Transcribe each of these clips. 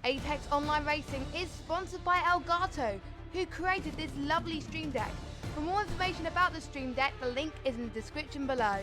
Apex Online Racing is sponsored by Elgato, who created this lovely Stream Deck. For more information about the Stream Deck, the link is in the description below.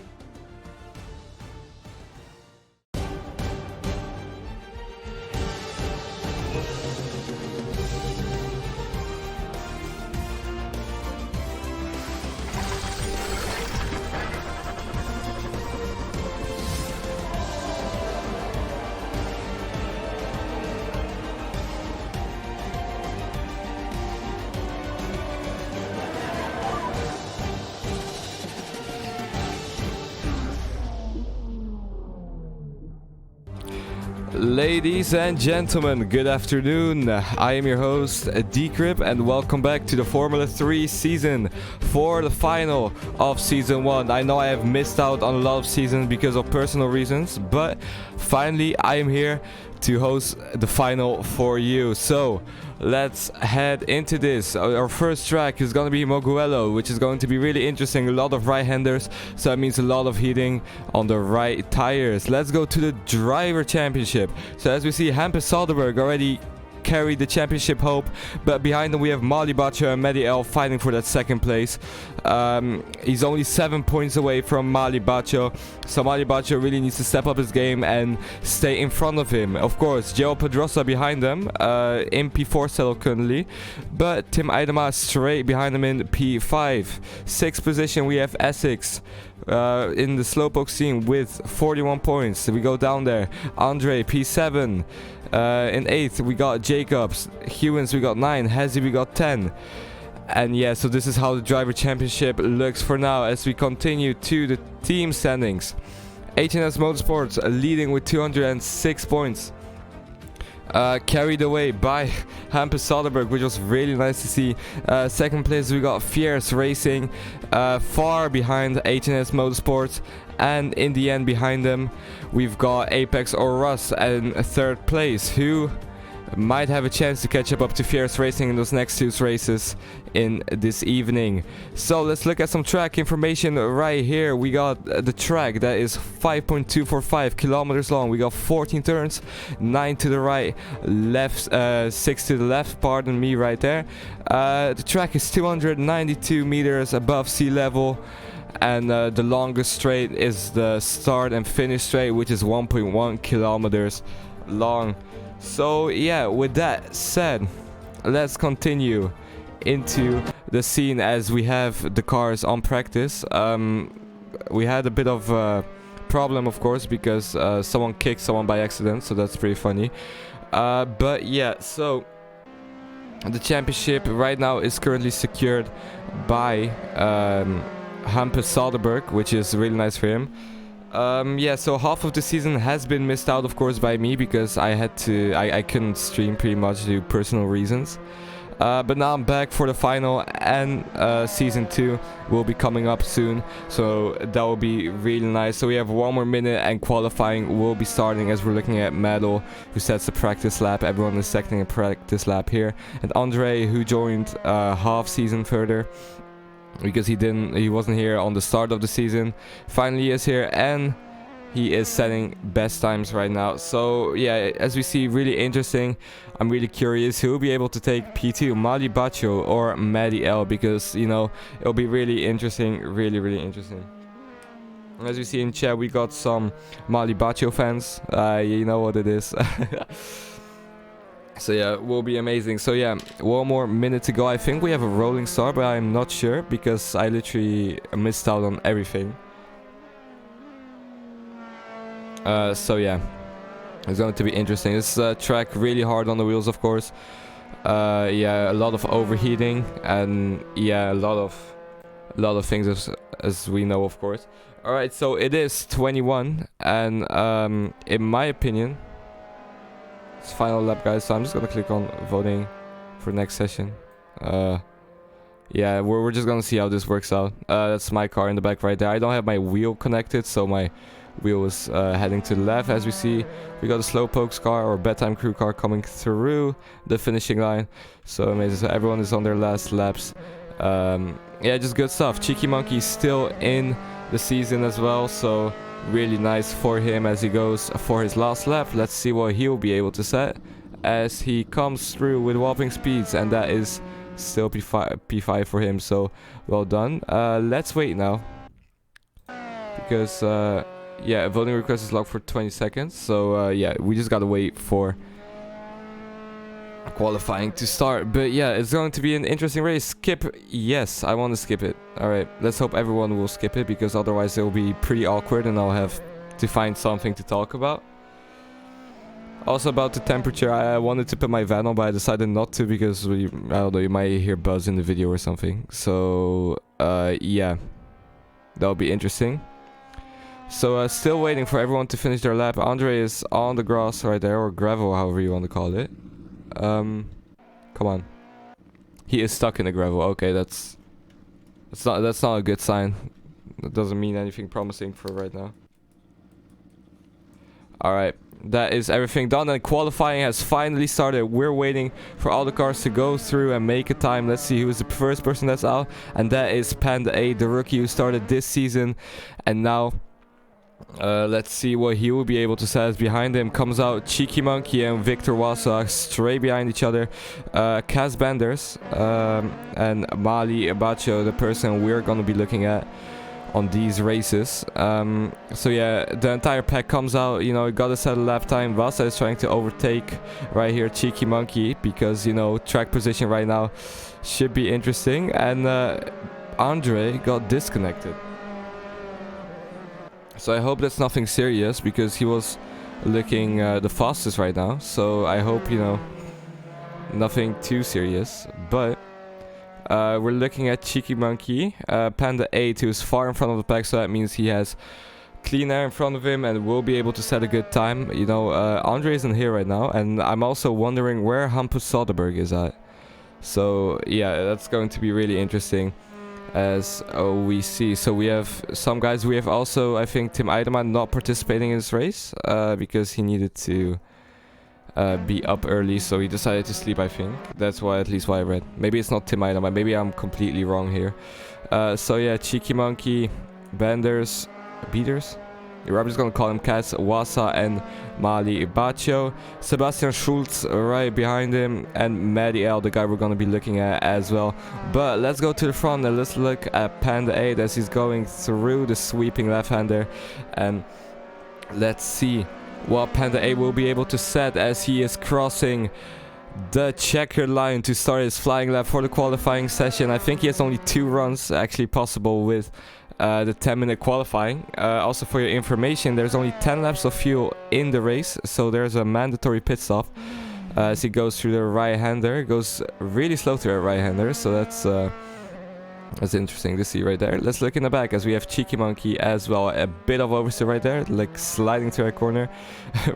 Ladies and gentlemen, good afternoon. I am your host, Decrypt, and welcome back to the Formula 3 season for the final of Season 1. I know I have missed out on a lot of seasons because of personal reasons, but finally I am here to host the final for you. So let's head into this. Our first track is going to be Mugello, which is going to be really interesting. A lot of right-handers, so that means a lot of heating on the right tires. Let's go to the driver championship. So as we see, Hampus Soderberg already carried the championship hope, but behind him we have Mali Bacho and Mehdi El fighting for that second place. He's only 7 points away from Mali Bacho, so Mali Bacho really needs to step up his game and stay in front of him. Of course, Joe Pedrosa behind them in P4 settle currently, but Tim Eidema straight behind him in P5. Sixth position we have Essex in the slowpoke scene with 41 points. We go down there. Andre P7. In 8th we got Jacobs. Hewins we got 9. Hezzy we got 10. And yeah, so this is how the driver championship looks for now as we continue to the team standings. HNS Motorsports leading with 206 points. Carried away by Hampus Soderberg, which was really nice to see. Second place we got Fierce Racing, far behind HNS Motorsports, and in the end behind them we've got Apex or Russ in third place, who might have a chance to catch up to Fierce Racing in those next two races in this evening. So let's look at some track information right here. We got the track that is 5.245 kilometers long. We got 14 turns, 9 to the right, 6 to the left, pardon me, right there. The track is 292 meters above sea level, and the longest straight is the start and finish straight, which is 1.1 kilometers long. So yeah, with that said, let's continue into the scene as we have the cars on practice. We had a bit of a problem, of course, because someone kicked someone by accident, so that's pretty funny. But yeah, so the championship right now is currently secured by Hampus Soderberg, which is really nice for him. Yeah, so half of the season has been missed out, of course, by me because I couldn't stream pretty much due to personal reasons. But now I'm back for the final, and season 2 will be coming up soon, so that will be really nice. So we have 1 more minute and qualifying will be starting as we're looking at Metal, who sets the practice lap. Everyone is setting a practice lap here, and Andre, who joined half season further because he wasn't here on the start of the season, finally is here, and he is setting best times right now. So yeah, as we see, really interesting. I'm really curious who will be able to take P2, Mali Bacho or Mehdi El, because you know it'll be really interesting, really interesting. As we see in chat, we got some Mali Bacho fans. You know what it is. So yeah, will be amazing. So yeah, 1 more minute to go. I think we have a rolling start, but I'm not sure because I literally missed out on everything. So yeah, it's going to be interesting. This track really hard on the wheels, of course. Yeah, a lot of overheating, and yeah, a lot of things as we know, of course. All right, so it is 21, and in my opinion, it's final lap, guys. So I'm just gonna click on voting for next session. Yeah, we're just gonna see how this works out. That's my car in the back right there. I don't have my wheel connected, so my wheel is heading to the left. As we see, we got a Slowpoke's car or Bedtime Crew car coming through the finishing line. So amazing. So everyone is on their last laps. Yeah, just good stuff. Cheeky Monkey still in the season as well, so really nice for him as he goes for his last lap. Let's see what he'll be able to set. as he comes through with whopping speeds, and that is still P5 for him, so well done. Let's wait now, because yeah, voting request is locked for 20 seconds, so yeah, we just gotta wait for qualifying to start. But yeah, it's going to be an interesting race. Skip, yes, I want to skip it. Alright, let's hope everyone will skip it, because otherwise it will be pretty awkward and I'll have to find something to talk about. Also about the temperature, I wanted to put my van on, but I decided not to, because I don't know, you might hear buzz in the video or something. So yeah, that'll be interesting. So still waiting for everyone to finish their lap. Andre is on the grass right there, or gravel, however you want to call it. Come on. He is stuck in the gravel. Okay, that's not a good sign. That doesn't mean anything promising for right now. Alright, that is everything done, and qualifying has finally started. We're waiting for all the cars to go through and make a time. Let's see who is the first person that's out, and that is Panda 8, the rookie who started this season. And now let's see what he will be able to set. Behind him comes out Cheeky Monkey and Victor Wasa straight behind each other. Kaz Benders and Mali Abacho, the person we're gonna be looking at on these races. So yeah, the entire pack comes out. You know, gotta set a lap time. Wasa is trying to overtake right here Cheeky Monkey, because, you know, track position right now should be interesting. And Andre got disconnected. So I hope that's nothing serious, because he was looking the fastest right now. So I hope, you know, nothing too serious. But we're looking at Cheeky Monkey, Panda 8, who is far in front of the pack. So that means he has clean air in front of him and will be able to set a good time. You know, Andre isn't here right now. And I'm also wondering where Hampus Soderberg is at. So yeah, that's going to be really interesting. As we see, so we have some guys. We have also, I think, Tim Eideman not participating in this race because he needed to be up early, so he decided to sleep, I think. That's why, at least why I read. Maybe it's not Tim Eideman, maybe I'm completely wrong here. So yeah, Cheeky Monkey, Benders, Beaters, I'm just gonna call him Kaz, Wasa and Mali Bacho. Sebastian Schultz right behind him, and Maddie L, the guy we're gonna be looking at as well. But let's go to the front and let's look at Panda 8 as he's going through the sweeping left-hander. And let's see what Panda 8 will be able to set as he is crossing the checkered line to start his flying lap for the qualifying session. I think he has only 2 runs actually possible with the 10-minute qualifying. Also for your information, there's only 10 laps of fuel in the race, so there's a mandatory pit stop as he goes through the right-hander. Goes really slow through the right-hander, so that's interesting to see right there. Let's look in the back as we have Cheeky Monkey as well. A bit of oversteer right there, like sliding through a corner.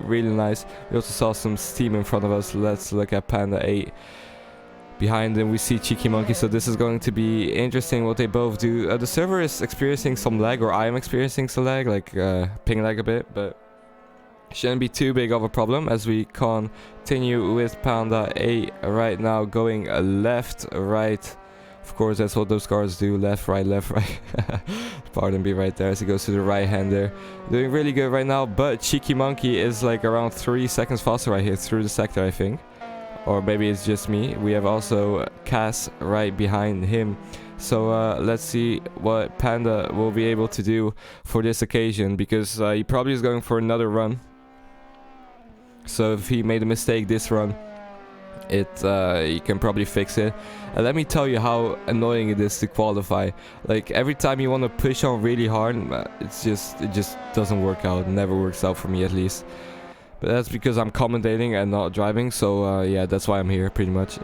Really nice. We also saw some steam in front of us. Let's look at Panda 8. Behind them we see Cheeky Monkey, so this is going to be interesting what they both do. The server is experiencing some lag, or I am experiencing some lag, like ping lag a bit, but shouldn't be too big of a problem as we continue with Panda 8 right now, going left, right. Of course, that's what those cars do, left, right, left, right. Pardon me, right there as he goes to the right-hander. Doing really good right now, but Cheeky Monkey is like around 3 seconds faster right here through the sector, I think. Or maybe it's just me. We have also Cass right behind him. So let's see what Panda will be able to do for this occasion, because he probably is going for another run. So if he made a mistake this run, he can probably fix it. And let me tell you how annoying it is to qualify. Like every time you want to push on really hard, it just doesn't work out. It never works out for me, at least. But that's because I'm commentating and not driving, so yeah, that's why I'm here, pretty much.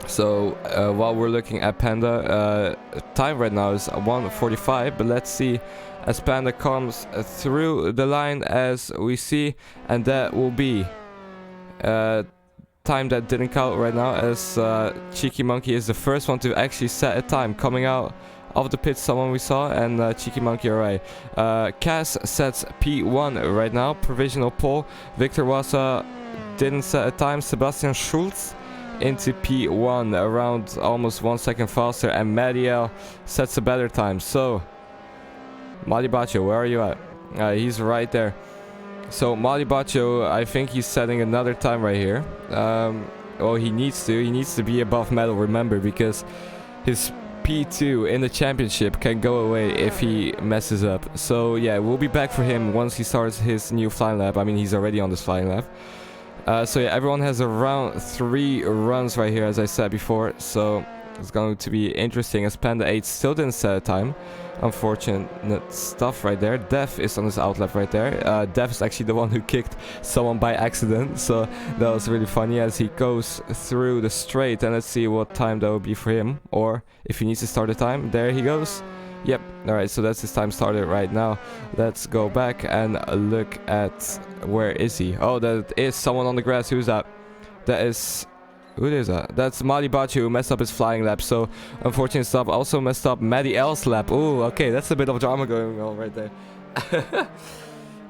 So while we're looking at Panda, time right now is 1:45, but let's see as Panda comes through the line as we see, and that will be time that didn't count right now, as Cheeky Monkey is the first one to actually set a time coming out of the pit, someone we saw, and Cheeky Monkey, alright. Cass sets P1 right now, provisional pole. Victor Wasa didn't set a time. Sebastian Schultz into P1, around almost 1 second faster, and Madiel sets a better time. So, Mali Bacho, where are you at? He's right there. So Malibacho, I think he's setting another time right here. Well, he needs to be above medal, remember, because his P2 in the championship can go away if he messes up. So yeah, we'll be back for him once he starts his new flying lap. I mean, he's already on this flying lap. So yeah, everyone has around 3 runs right here, as I said before. So it's going to be interesting, as Panda 8 still didn't set a time. Unfortunate stuff right there. Def is on his outlap right there. Def is actually the one who kicked someone by accident, so that was really funny as he goes through the straight. And let's see what time that will be for him, or if he needs to start a time. There he goes. Yep. Alright, so that's his time started right now. Let's go back and look at where is he. Oh, that is someone on the grass. Who's that? That is... Who is that? That's Malibacho, who messed up his flying lap. So, unfortunate stuff. Also messed up Maddie L's lap. Ooh, okay, that's a bit of drama going on right there.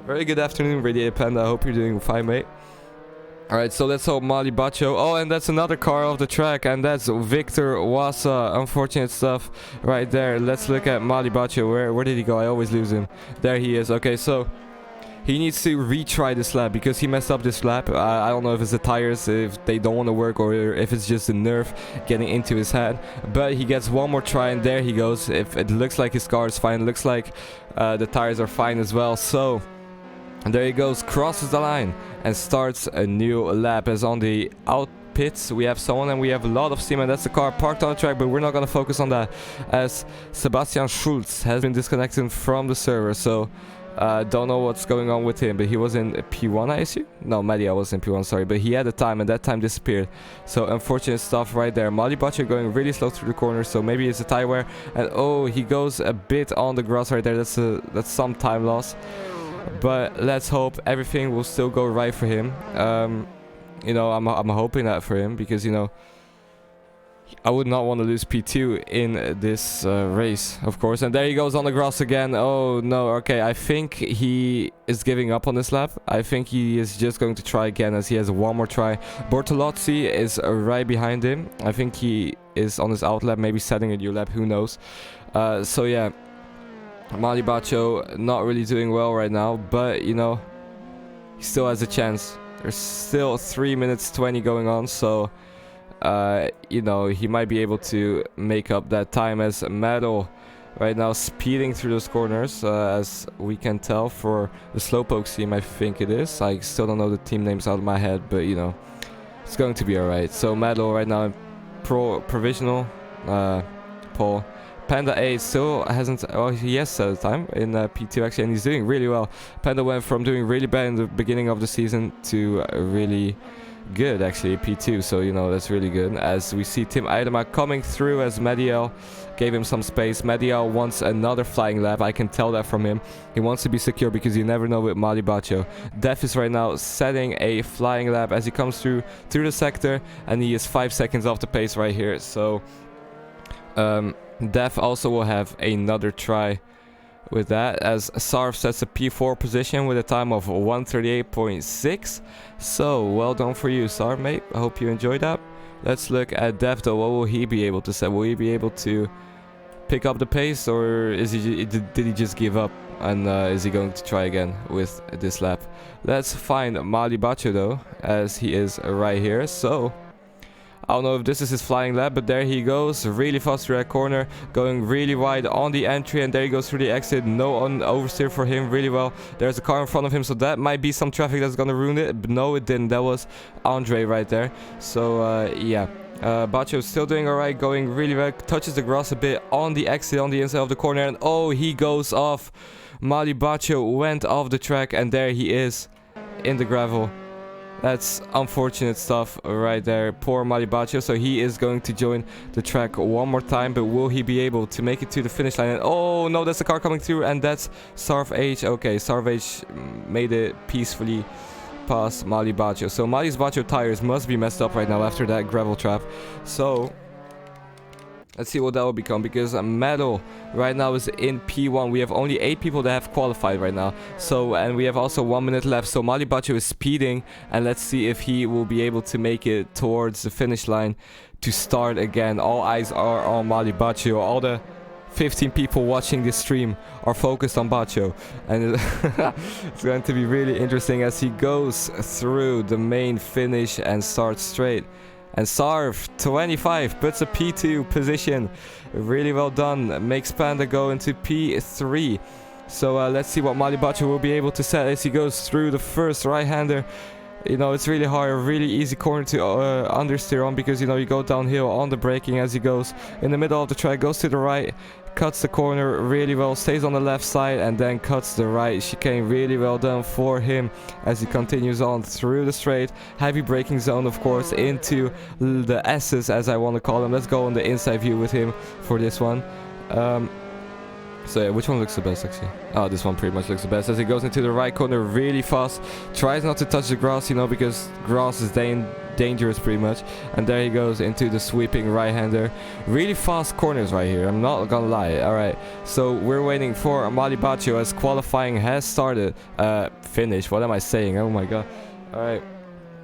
Very good afternoon, Radiated Panda. I hope you're doing fine, mate. Alright, so let's hope Malibacho. Oh, and that's another car off the track, and that's Victor Wasa. Unfortunate stuff right there. Let's look at Malibacho. Where did he go? I always lose him. There he is. Okay, so... he needs to retry this lap because he messed up this lap. I don't know if it's the tires, if they don't want to work, or if it's just the nerve getting into his head. But he gets one more try, and there he goes. If it looks like his car is fine, looks like the tires are fine as well. So and there he goes, crosses the line and starts a new lap. As on the out pits we have someone, and we have a lot of steam, and that's the car parked on the track, but we're not going to focus on that, as Sebastian Schulz has been disconnected from the server. So don't know what's going on with him, but he was in P1, I assume? No, Madia was in P1, sorry, but he had a time, and that time disappeared. So unfortunate stuff right there. Malibacho going really slow through the corner, so maybe it's a tire wear. And oh, he goes a bit on the grass right there. That's some time loss, but let's hope everything will still go right for him. You know, I'm hoping that for him, because, you know, I would not want to lose P2 in this race, of course. And there he goes on the grass again. Oh no, okay, I think he is giving up on this lap. I think he is just going to try again, as he has one more try. Bortolozzi is right behind him. I think he is on his out lap, maybe setting a new lap, who knows. So yeah, Malibacho not really doing well right now, but you know, he still has a chance. There's still 3 minutes 20 going on, so you know, he might be able to make up that time, as Metal right now speeding through those corners, as we can tell, for the Slowpoke team, I think it is. I still don't know the team names out of my head, but you know, it's going to be alright. So Metal right now in provisional pole. Panda 8 still hasn't, well, he has set a time in P2 actually, and he's doing really well. Panda went from doing really bad in the beginning of the season to really good actually P2, so you know, that's really good. As we see Tim Eidema coming through, as Medial gave him some space. Medial wants another flying lap, I can tell that from him. He wants to be secure, because you never know with Malibacho. Def is right now setting a flying lap as he comes through the sector, and he is 5 seconds off the pace right here. So Def also will have another try with that, as Sarv sets a P4 position with a time of 1:38.6. So well done for you, Sarv, mate. I hope you enjoyed that. Let's look at Def though. What will he be able to set? Will he be able to pick up the pace, or is he did he just give up, and is he going to try again with this lap? Let's find Malibacho though, as he is right here. So I don't know if this is his flying lap, but there he goes, really fast through that corner, going really wide on the entry, and there he goes through the exit. No oversteer for him, really well. There's a car in front of him, so that might be some traffic that's gonna ruin it, but no, it didn't. That was Andre right there. So yeah, Bacho still doing alright, going really well, touches the grass a bit on the exit, on the inside of the corner, and oh, he goes off. Malibacho went off the track, and there he is in the gravel. That's unfortunate stuff right there. Poor Malibacho. So he is going to join the track one more time, but will he be able to make it to the finish line? And oh no, that's a car coming through, and that's Sarv H. Okay, Sarv H made it peacefully past Malibacho. So Malibacho tires must be messed up right now after that gravel trap. So let's see what that will become, because Metal right now is in P1. We have only 8 people that have qualified right now. So, and we have also 1 minute left. So Malibacho is speeding, and let's see if he will be able to make it towards the finish line to start again. All eyes are on Malibacho. All the 15 people watching this stream are focused on Baccio, and it's going to be really interesting as he goes through the main finish and starts straight. And Sarv 25 puts a P2 position, really well done, makes Panda go into P3. So let's see what Mali Baccio will be able to set as he goes through the first right-hander. You know, it's really hard, a really easy corner to understeer on, because, you know, you go downhill on the braking as he goes in the middle of the track, goes to the right, cuts the corner really well, stays on the left side, and then cuts the right chicane. Really well done for him as he continues on through the straight. Heavy braking zone, of course, into the S's, as I want to call them. Let's go on the inside view with him for this one. So yeah, which one looks the best actually? Oh, this one pretty much looks the best as he goes into the right corner really fast. Tries not to touch the grass, you know, because grass is dangerous pretty much. And there he goes into the sweeping right-hander. Really fast corners right here, I'm not gonna lie. Alright, so we're waiting for Mali Baccio as qualifying has started. Finish, what am I saying? Oh my god. Alright.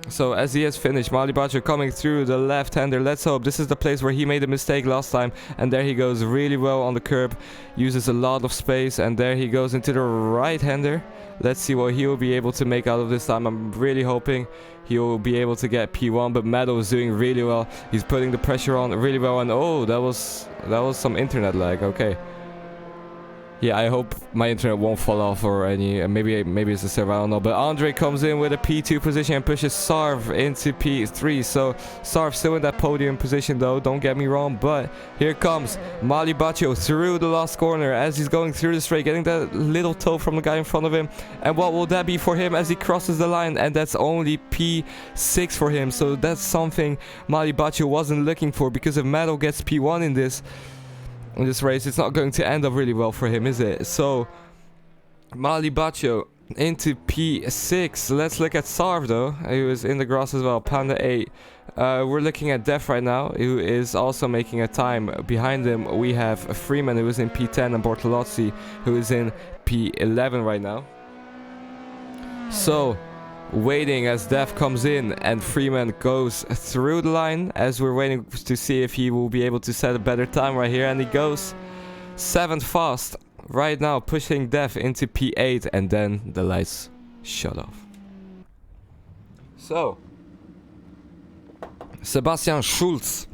So as he has finished, Mali Baccio coming through the left-hander. Let's hope this is the place where he made a mistake last time. And there he goes really well on the curb. Uses a lot of space. And there he goes into the right-hander. Let's see what he will be able to make out of this time. I'm really hoping he will be able to get P1. But Meadow is doing really well. He's putting the pressure on really well. And oh, that was some internet lag. Okay. Yeah, I hope my internet won't fall off or any. Maybe it's the server, I don't know. But Andre comes in with a P2 position and pushes Sarv into P3. So Sarv still in that podium position though, don't get me wrong. But here comes Mali Baccio through the last corner as he's going through the straight, getting that little toe from the guy in front of him. And what will that be for him as he crosses the line? And that's only P6 for him. So that's something Mali Baccio wasn't looking for, because if Meadow gets P1 in this race, it's not going to end up really well for him, is it? So Mali Baccio into P6. Let's look at Sarv though. He was in the grass as well. Panda 8. We're looking at Def right now, who is also making a time. Behind him we have Freeman, who is in P10, and Bortolozzi, who is in P11 right now. So waiting as Def comes in and Freeman goes through the line, as we're waiting to see if he will be able to set a better time right here. And he goes 7th fast right now, pushing Def into P8, and then the lights shut off. So Sebastian Schulz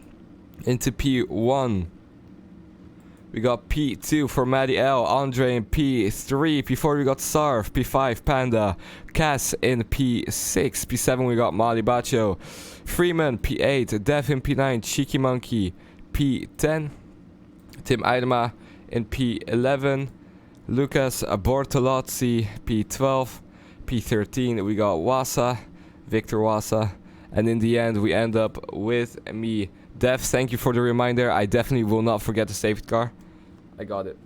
into P1. We got P2 for Maddie L, Andre in P3, P4 we got Sarv, P5 Panda, Cass in P6, P7 we got Mali Baccio, Freeman P8, Dev in P9, Cheeky Monkey P10, Tim Eidema in P11, Lucas Bortolozzi P12, P13 we got Wasa, Victor Wasa, and in the end we end up with me. Dev, thank you for the reminder. I definitely will not forget the safety car. I got it.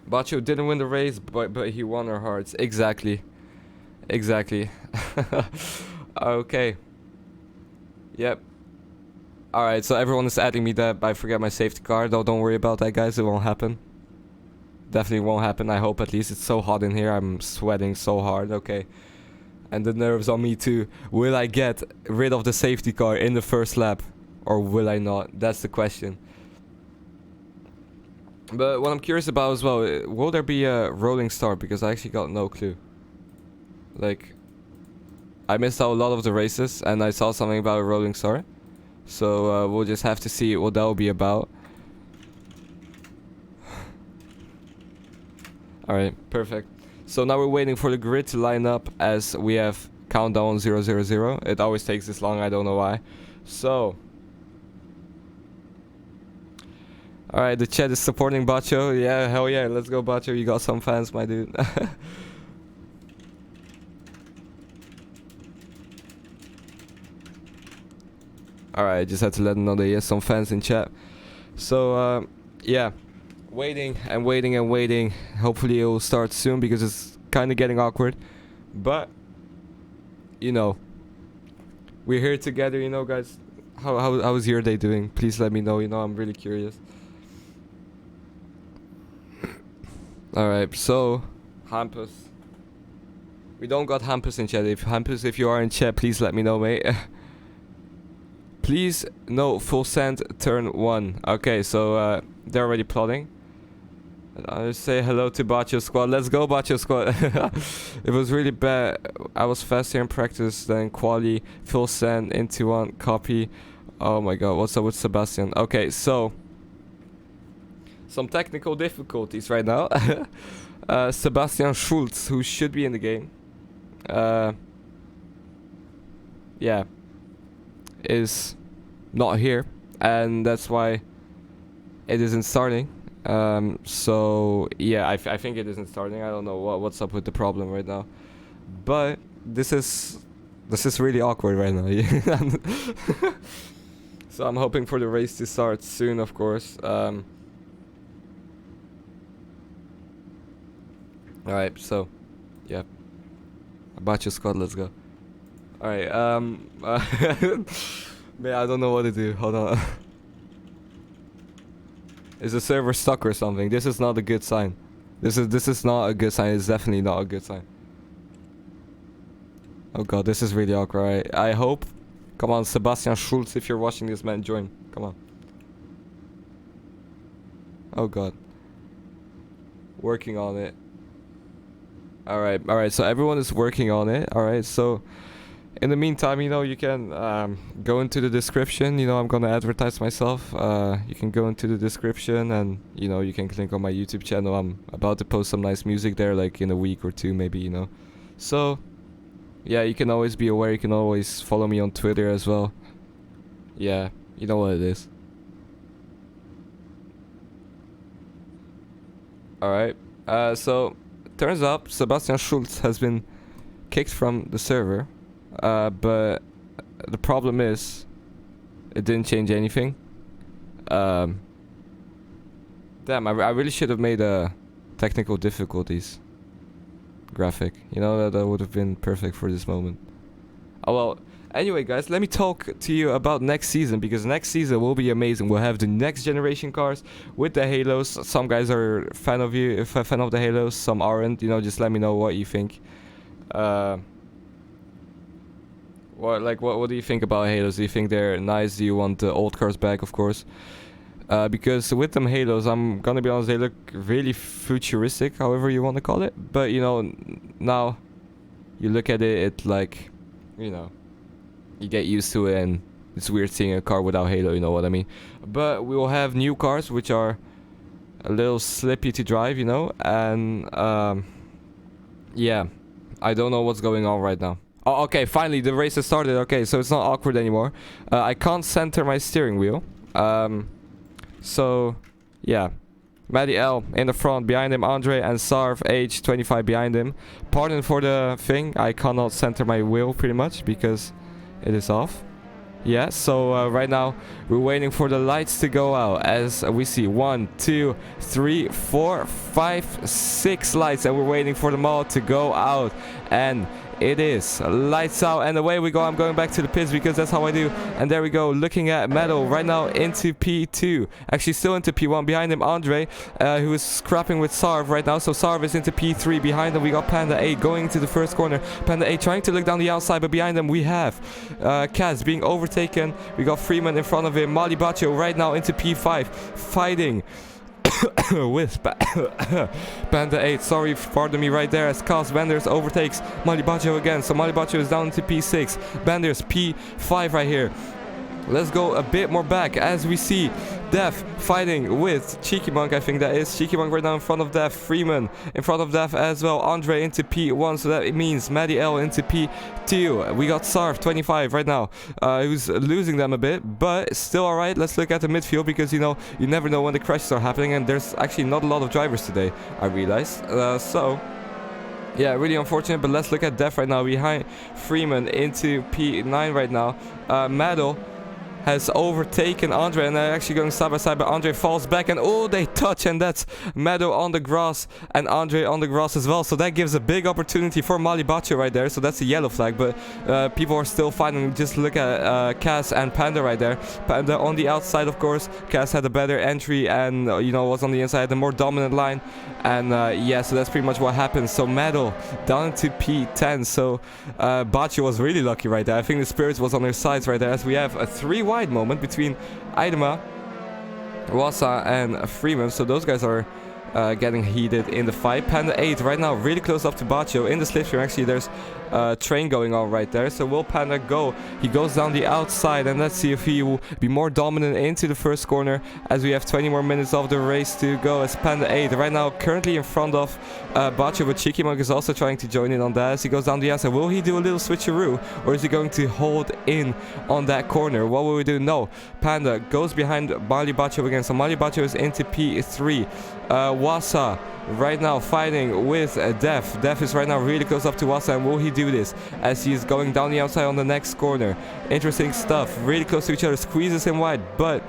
Baccio didn't win the race, but he won our hearts. Exactly. Okay. Yep. Alright, so everyone is adding me that I forget my safety car. Though don't worry about that, guys. It won't happen. Definitely won't happen. I hope at least. It's so hot in here. I'm sweating so hard. Okay. And the nerves on me too. Will I get rid of the safety car in the first lap? Or will I not? That's the question. But what I'm curious about as well, will there be a rolling start? Because I actually got no clue. Like, I missed out a lot of the races and I saw something about a rolling start. So we'll just have to see what that will be about. Alright, perfect. So now we're waiting for the grid to line up as we have countdown 000. It always takes this long, I don't know why. So alright, the chat is supporting Baccio. Yeah, hell yeah, let's go Baccio, you got some fans, my dude. Alright, just had to let them know that he has some fans in chat. So yeah, waiting and waiting and waiting. Hopefully it will start soon because it's kind of getting awkward. But you know, we're here together, you know, guys. How is your day doing? Please let me know, you know, I'm really curious. Alright, so Hampus. We don't got Hampus in chat. If Hampus, if you are in chat, please let me know, mate. Please, no, full send, turn 1. Okay, so they're already plotting. I'll say hello to Bacho Squad. Let's go, Bacho Squad. It was really bad. I was faster in practice than quali. Full send, into 1, copy. Oh my god, what's up with Sebastian? Okay, so some technical difficulties right now. Sebastian Schultz, who should be in the game, yeah, is not here, and that's why it isn't starting. So yeah, I think it isn't starting. I don't know what's up with the problem right now, but this is really awkward right now. So I'm hoping for the race to start soon, of course. Alright, so yeah, Bacho Squad, let's go. Alright, man, I don't know what to do. Hold on. Is the server stuck or something? This is not a good sign. This is not a good sign. It's definitely not a good sign. Oh god, this is really awkward. Right? I hope. Come on, Sebastian Schultz, if you're watching this, man, join. Come on. Oh god. Working on it. Alright, so everyone is working on it. Alright, so in the meantime, you know, you can go into the description. You know, I'm gonna advertise myself. You can go into the description and, you know, you can click on my YouTube channel. I'm about to post some nice music there, like in a week or two maybe, you know. So yeah, you can always be aware. You can always follow me on Twitter as well. Yeah, you know what it is. Alright, so turns out Sebastian Schultz has been kicked from the server. But the problem is, it didn't change anything. Damn, I really should have made a technical difficulties graphic. You know, that would have been perfect for this moment. Oh well, anyway guys, let me talk to you about next season, because next season will be amazing. We'll have the next generation cars with the halos. Some guys are fan of the halos, some aren't. You know, just let me know what you think. What do you think about halos? Do you think they're nice? Do you want the old cars back? Of course. Because with them halos, I'm gonna be honest, they look really futuristic, however you want to call it. But you know, now you look at it, it's like, you know, you get used to it, and it's weird seeing a car without halo, you know what I mean. But we will have new cars which are a little slippy to drive, you know, and yeah, I don't know what's going on right now. Oh, okay, finally the race has started. Okay, so it's not awkward anymore. I can't center my steering wheel. So yeah, Maddie L in the front, behind him Andre and Sarv age 25 behind him. Pardon for the thing, I cannot center my wheel pretty much because it is off. Yeah, so right now we're waiting for the lights to go out, as we see 1, 2, 3, 4, 5, 6 lights, and we're waiting for them all to go out, and it is lights out and away we go. I'm going back to the pits because that's how I do. And there we go, looking at Metal right now into P2, actually still into P1. Behind him Andre, who is scrapping with Sarv right now. So Sarv is into P3. Behind him we got Panda 8 going into the first corner. Panda 8 trying to look down the outside, but behind them we have Kaz being overtaken. We got Freeman in front of him. Mali Bacho right now into P5, fighting with Panda 8, sorry, pardon me, right there, as Kaz Banders overtakes Mali Bacho again. So Mali Bacho is down to P6, Banders P5 right here. Let's go a bit more back as we see Def fighting with Cheeky Monk. I think that is Cheeky Monk right now in front of Def. Freeman in front of Def as well. Andre into P1, so that means Maddie L into P2. We got Sarv 25 right now, who's losing them a bit, but still alright. Let's look at the midfield, because you know, you never know when the crashes are happening, and there's actually not a lot of drivers today, I realized. So yeah, really unfortunate, but let's look at Def right now behind Freeman into P9 right now. Madel has overtaken Andre, and they're actually going side by side, but Andre falls back, and oh, they touch, and that's Meadow on the grass and Andre on the grass as well. So that gives a big opportunity for Mali Bacho right there. So that's a yellow flag, but people are still fighting. Just look at Cass and Panda right there. Panda on the outside, of course. Cass had a better entry and you know, was on the inside, the more dominant line. And yeah, so that's pretty much what happened. So Meadow down to P10. So Bacho was really lucky right there. I think the Spirits was on their sides right there, as we have a 3-1 wide moment between Aidema, Wassa and Freeman. So those guys are getting heated in the fight. Panda 8 right now really close up to Baccio in the slipstream. Actually, there's a train going on right there. So will Panda go? He goes down the outside, and let's see if he will be more dominant into the first corner, as we have 20 more minutes of the race to go. As Panda 8 right now currently in front of Baccio, but Chikimunk is also trying to join in on that as he goes down the outside. Will he do a little switcheroo, or is he going to hold in on that corner? What will we do? No, Panda goes behind Mali Baccio again. So Mali Baccio is into P3. Wassa right now fighting with Def. Def is right now really close up to Wassa, and will he do this as he is going down the outside on the next corner? Interesting stuff, really close to each other, squeezes him wide, but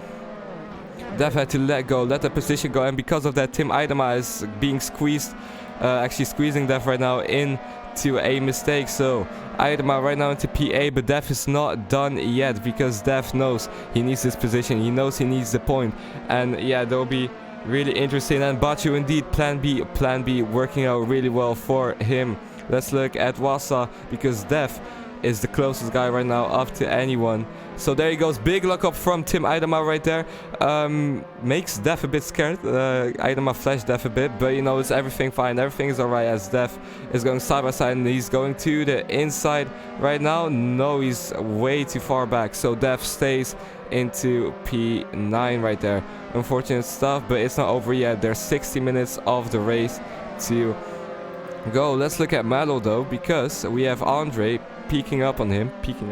Def had to let the position go, and because of that Tim Aidema is being squeezed, actually squeezing Def right now into a mistake. So Aidema right now into PA, but Def is not done yet because Def knows he needs this position, he knows he needs the point, and yeah, there will be really interesting. And Baccio indeed, plan B working out really well for him. Let's look at Wassa, because Def is the closest guy right now up to anyone. So there he goes, big lock up from Tim Aidema right there. Makes Def a bit scared. Aidema flashed Def a bit, but you know, it's everything fine, everything is alright, as Def is going side by side, and he's going to the inside right now. No, he's way too far back, so Def stays into P9 right there. Unfortunate stuff, but it's not over yet. There's 60 minutes of the race to go. Let's look at Malo though, because we have Andre picking up on him pretty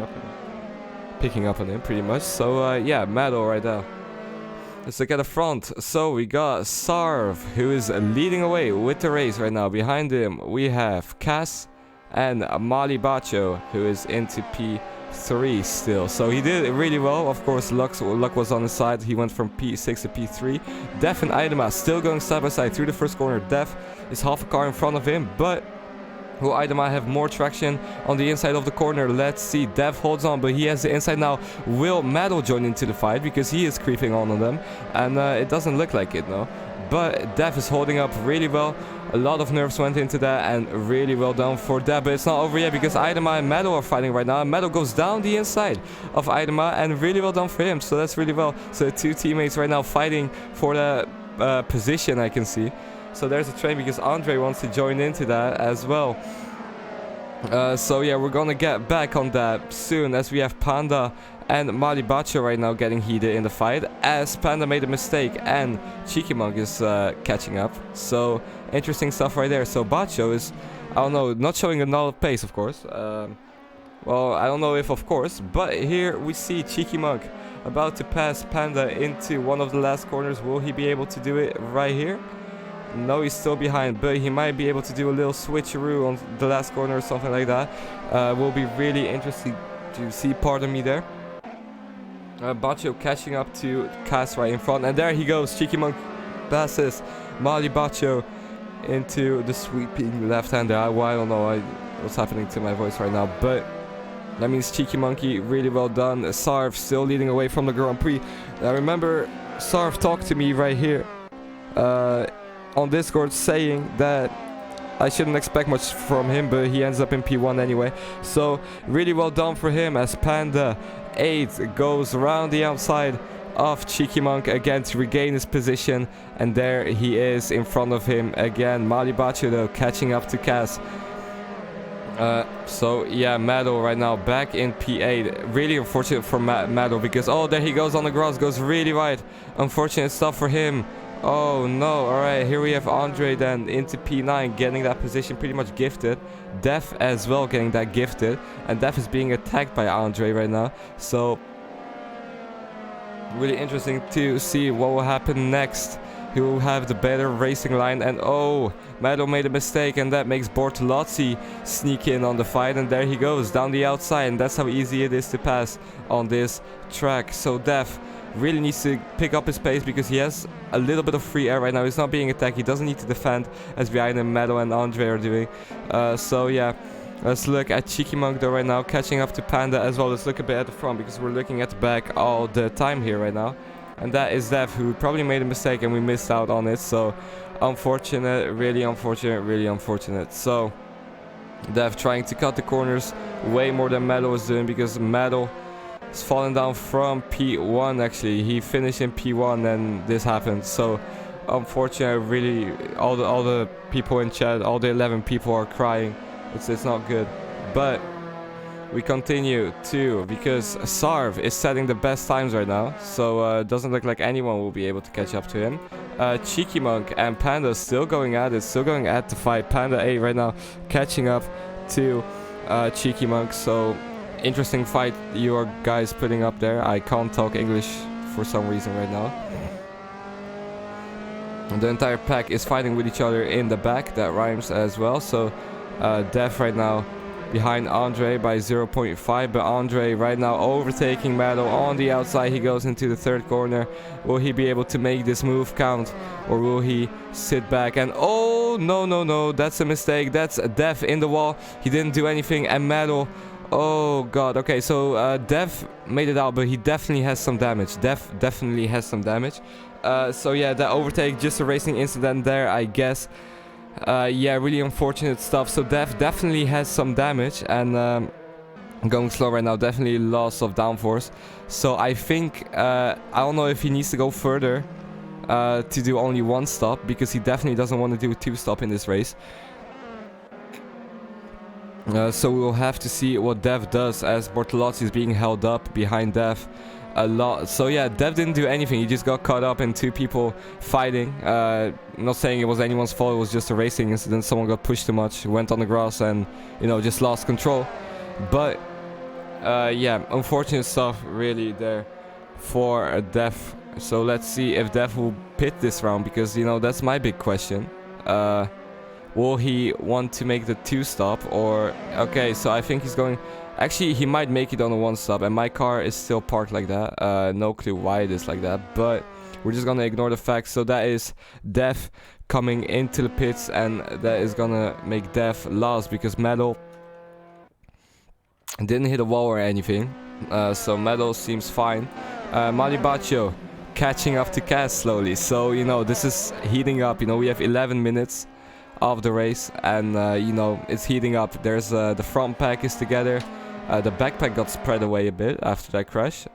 much. So yeah, Malo right now. Let's look at the front. So we got Sarv, who is leading away with the race right now. Behind him we have Cass and Mali Baccio, who is into P3 still. So he did really well. Of course, luck was on his side. He went from P6 to P3. Def and Aidema still going side by side through the first corner. Def is half a car in front of him, but will Aidema have more traction on the inside of the corner? Let's see. Def holds on, but he has the inside now. Will Metal join into the fight, because he is creeping on them, and it doesn't look like it, no. But Def is holding up really well. A lot of nerves went into that, and really well done for Def. But it's not over yet, because Aidema and Metal are fighting right now. And Metal goes down the inside of Aidema, and really well done for him. So that's really well. So two teammates right now fighting for the position, I can see. So there's a train, because Andre wants to join into that as well. So yeah, we're gonna get back on that soon, as we have Panda and Mali Baccio right now getting heated in the fight, as Panda made a mistake and Chikimunk is catching up. So interesting stuff right there. So Baccio is, I don't know, not showing a lot of pace, of course. Well, I don't know if of course, but here we see Chikimunk about to pass Panda into one of the last corners. Will he be able to do it right here? No, he's still behind, but he might be able to do a little switcheroo on the last corner or something like that. Will be really interesting to see, pardon me there. Baccio catching up to Cass right in front, and there he goes. Chikimunk passes Mali Baccio into the sweeping left-hander. I don't know what's happening to my voice right now, but that means Chikimonkey, really well done. Sarv still leading away from the Grand Prix. I remember Sarv talked to me right here on Discord, saying that I shouldn't expect much from him, but he ends up in P1 anyway. So really well done for him, as Panda 8 goes around the outside of Chikimunk again to regain his position, and there he is in front of him again. Mali Baccio though catching up to Cass. So yeah, Meadow right now back in P8. Really unfortunate for Meadow, because oh, there he goes on the grass, goes really wide. Unfortunate stuff for him. Oh no, alright, here we have Andre then into P9, getting that position pretty much gifted. Def as well getting that gifted, and Def is being attacked by Andre right now. So really interesting to see what will happen next. He will have the better racing line, and oh, Meadow made a mistake, and that makes Bortolozzi sneak in on the fight, and there he goes down the outside, and that's how easy it is to pass on this track. So Def really needs to pick up his pace, because he has a little bit of free air right now. He's not being attacked, he doesn't need to defend as behind him Meadow and Andre are doing. So yeah, let's look at Chikimunk though right now, catching up to Panda as well. Let's look a bit at the front, because we're looking at the back all the time here right now. And that is Def, who probably made a mistake and we missed out on it. So unfortunate, really unfortunate, really unfortunate. So Def trying to cut the corners way more than Meadow was doing, because Meadow He's fallen down from P1 actually. He finished in P1 and this happened. So unfortunately, really, all the people in chat, all the 11 people are crying. It's not good. But we continue too, because Sarv is setting the best times right now. So it doesn't look like anyone will be able to catch up to him. Cheeky Monk and Panda still going at it, the fight. Panda 8 right now catching up to Cheeky Monk. So interesting fight you are guys putting up there. I can't talk English for some reason right now. The entire pack is fighting with each other in the back. That rhymes as well. So Def right now behind Andre by 0.5, but Andre right now overtaking Meadow on the outside. He goes into the third corner. Will he be able to make this move count, or will he sit back and oh no, that's a mistake. That's Def in the wall. He didn't do anything, and Meadow, oh god. Okay, so Def made it out, but he definitely has some damage. Def definitely has some damage. So yeah, that overtake, just a racing incident there, I guess. Yeah, really unfortunate stuff. So Def definitely has some damage, and going slow right now, definitely loss of downforce. So I think, I don't know if he needs to go further to do only one stop, because he definitely doesn't want to do a two stop in this race. So we will have to see what Dev does, as Bortolozzi is being held up behind Dev a lot. So yeah, Dev didn't do anything. He just got caught up in two people fighting. Not saying it was anyone's fault, it was just a racing incident. Someone got pushed too much, went on the grass, and you know, just lost control. But yeah, unfortunate stuff really there for Dev. So let's see if Dev will pit this round, because you know, that's my big question. Will he want to make the two stop, or okay, so I think he's going, actually he might make it on the one stop, and my car is still parked like that. No clue why it is like that, but we're just gonna ignore the facts. So that is Dev coming into the pits, and that is gonna make Dev last, because Metal didn't hit a wall or anything. So Metal seems fine. Malibacho catching up to Cass slowly. So you know, this is heating up. You know, we have 11 minutes of the race, and you know, it's heating up. There's the front pack is together. The backpack got spread away a bit after that crash.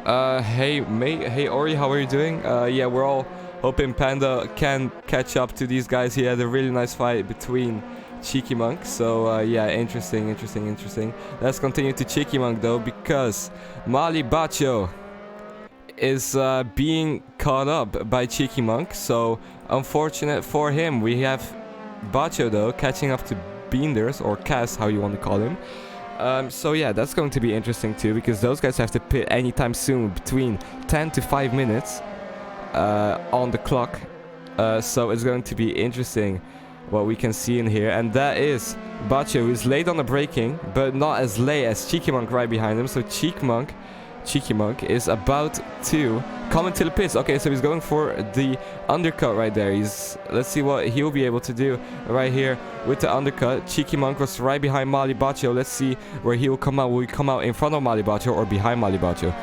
Hey Ori, how are you doing? Yeah, we're all hoping Panda can catch up to these guys. He had a really nice fight between Cheeky Monk. So yeah, interesting. Let's continue to Cheeky Monk though, because Mali Bacho is being caught up by Cheeky Monk. So unfortunate for him. We have Bacho though catching up to Beenders, or Cass, how you want to call him. So yeah, that's going to be interesting too, because those guys have to pit anytime soon, between 10 to 5 minutes on the clock. So it's going to be interesting what we can see in here. And that is Bacho, who's late on the braking, but not as late as Cheeky Monk right behind him. So Cheeky Monk is about to come into the pits. Okay, so he's going for the undercut right there. Let's see what he'll be able to do right here with the undercut. Cheeky Monk was right behind Mali Bacho. Let's see where he will come out. Will he come out in front of Mali Bacho or behind Mali Bacho?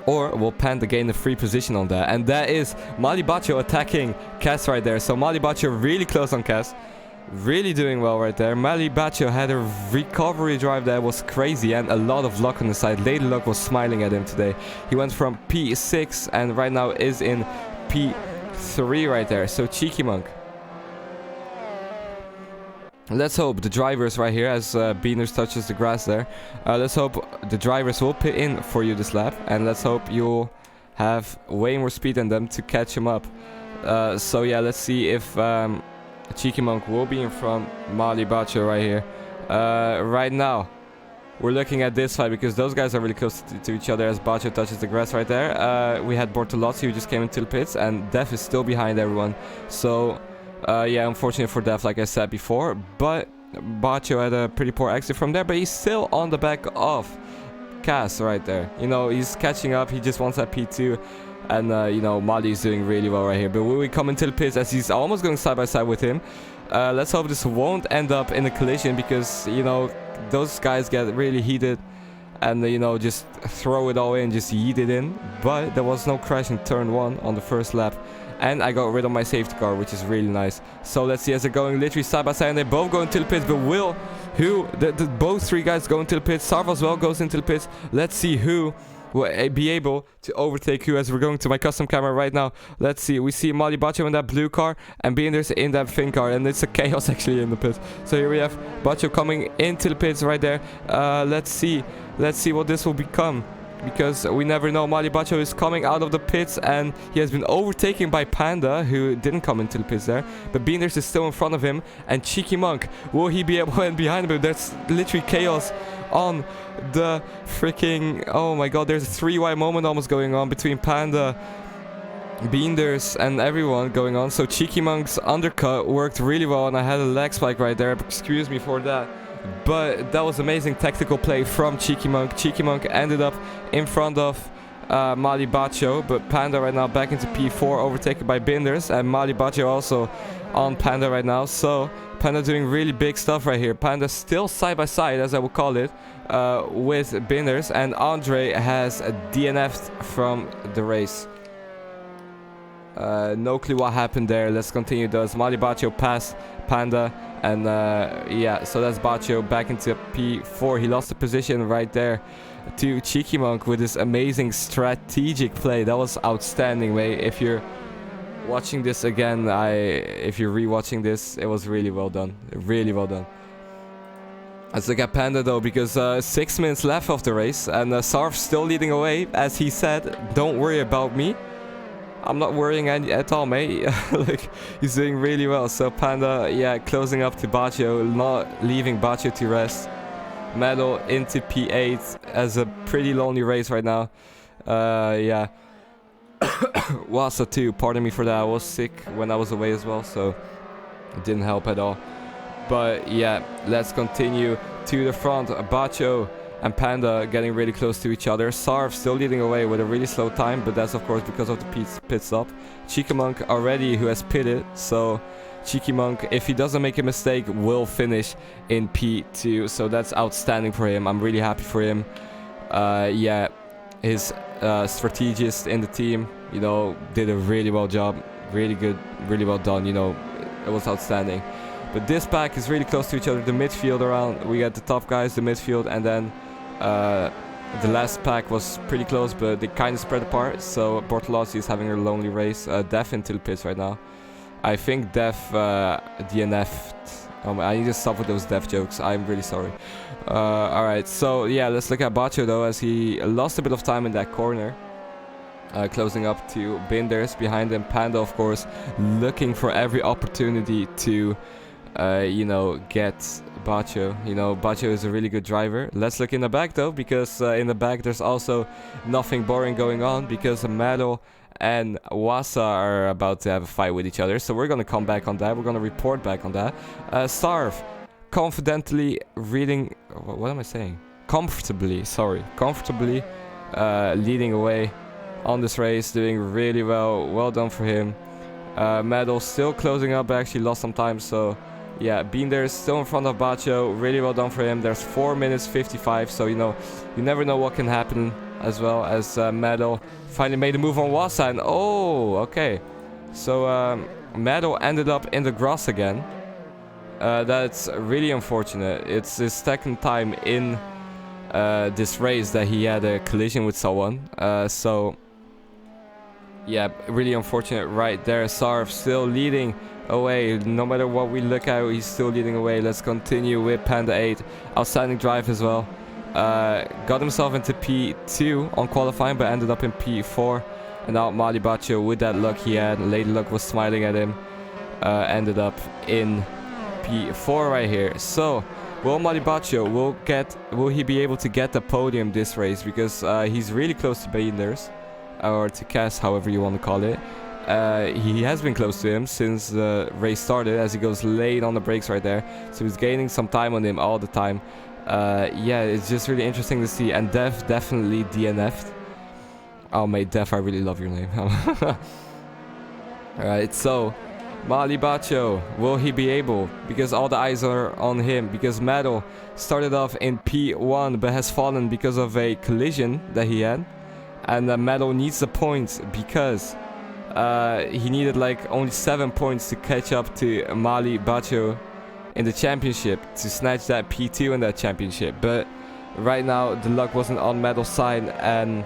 Or will Panda gain the free position on that? And that is Mali Bacho attacking Cass right there. So Mali Bacho really close on Cass. Really doing well right there. Mali Bacho had a recovery drive that was crazy, and a lot of luck on the side. Lady Luck was smiling at him today. He went from P6 and right now is in P3 right there. So Cheeky Monk, let's hope the drivers right here, as Beaners touches the grass there, let's hope the drivers will pit in for you this lap, and let's hope you'll have way more speed than them to catch him up. So yeah, let's see if Cheeky Monk will be in front Mali Bacho right here. Right now we're looking at this fight, because those guys are really close to each other as Bacho touches the grass right there. We had Bortolozzi, who just came into the pits, and Def is still behind everyone. So yeah, unfortunate for Def, like I said before, but Bacho had a pretty poor exit from there, but he's still on the back of Cass right there. You know, he's catching up. He just wants that P2. And, you know, Mali's doing really well right here. But will we come into the pits, as he's almost going side by side with him? Let's hope this won't end up in a collision, because, you know, those guys get really heated and, you know, just throw it all in, just yeet it in. But there was no crash in turn 1 on the first lap And I got rid of my safety car, which is really nice. So let's see as they're going literally side by side, and they both go into the pits. But both three guys go into the pits. Sarv as well goes into the pits. Let's see who will be able to overtake who as we're going to my custom camera right now. Let's see. We see Mali Bacho in that blue car and Beenders in that fin car. And it's a chaos actually in the pits. So here we have Bacho coming into the pits right there. Let's see. Let's see what this will become. Because we never know. Mali Bacho is coming out of the pits and he has been overtaken by Panda, who didn't come into the pits there. But Beenders is still in front of him. And Cheeky Monk, will he be able to end behind him? There's literally chaos on the freaking... Oh my god, there's a 3-way moment almost going on between Panda, Beenders and everyone going on. So Cheeky Monk's undercut worked really well and I had a leg spike right there. Excuse me for that. But that was amazing tactical play from Cheeky Monk. Cheeky Monk ended up in front of Mali Bacho, but Panda right now back into P4, overtaken by Beenders, and Mali Bacho also on Panda right now. So Panda doing really big stuff right here. Panda still side by side, as I would call it, with Beenders, and Andre has DNF'd from the race. No clue what happened there. Let's continue. Does Mali Bacho pass Panda? And yeah, so that's Bacho back into P4. He lost the position right there to Cheeky Monk with this amazing strategic play. That was outstanding, mate. If you're watching this again, if you're rewatching this, it was really well done. Really well done. Let's look at Panda though, because 6 minutes left of the race, and Sarv still leading away. As he said, don't worry about me. I'm not worrying at all, mate. Like, he's doing really well. So Panda, yeah, closing up to Bacho, not leaving Bacho to rest. Medal into P8 as a pretty lonely race right now. Yeah. Wasa too, pardon me for that. I was sick when I was away as well, so it didn't help at all. But yeah, let's continue to the front. Bacho and Panda getting really close to each other. Sarv still leading away with a really slow time, but that's of course because of the pit stop. Cheeky Monk already who has pitted, so Cheeky Monk, if he doesn't make a mistake, will finish in P2. So that's outstanding for him. I'm really happy for him. Yeah, his strategist in the team, you know, did a really well job. Really good, really well done, you know, it was outstanding. But this pack is really close to each other. The midfield around, we got the top guys, the midfield, and then the last pack was pretty close, but they kind of spread apart. So Bortolozzi is having a lonely race. Def into the pits right now. I think Def DNF'd. I need to stop with those Def jokes. I'm really sorry. Alright, so yeah, let's look at Bacho though, as he lost a bit of time in that corner. Closing up to Beenders behind him. Panda, of course, looking for every opportunity to, you know, get Bacho. You know, Bacho is a really good driver. Let's look in the back though, because in the back there's also nothing boring going on, because Medal and Wasa are about to have a fight with each other. So we're gonna come back on that. We're gonna report back on that. Sarv confidently reading. What am I saying? Comfortably, sorry. Comfortably leading away on this race, doing really well. Well done for him. Medal still closing up, actually lost some time, so yeah, Beenders still in front of Bacho. Really well done for him. There's 4 minutes 55, so you know, you never know what can happen, as well as Medal finally made a move on Wasa, and oh, okay. So Medal ended up in the grass again. That's really unfortunate. It's his second time in this race that he had a collision with someone. So yeah, really unfortunate right there. Sarv still leading away. No matter what we look at, he's still leading away. Let's continue with Panda 8. Outstanding drive as well. Got himself into P2 on qualifying, but ended up in P4. And now Mali Bacho, with that luck he had, Lady Luck was smiling at him, ended up in P4 right here. So will Mali Bacho will he be able to get the podium this race? Because he's really close to Beenders, or to Cass, however you want to call it. He has been close to him since the race started, as he goes late on the brakes right there. So he's gaining some time on him all the time. Yeah, it's just really interesting to see. And Def definitely DNF'd. Oh mate, Def, I really love your name. Alright, so Mali Bacho, will he be able? Because all the eyes are on him. Because Medal started off in P1 but has fallen because of a collision that he had. And Medal needs the points because he needed like only 7 points to catch up to Mali Baccio in the championship, to snatch that P2 in that championship. But right now the luck wasn't on Metal's side, and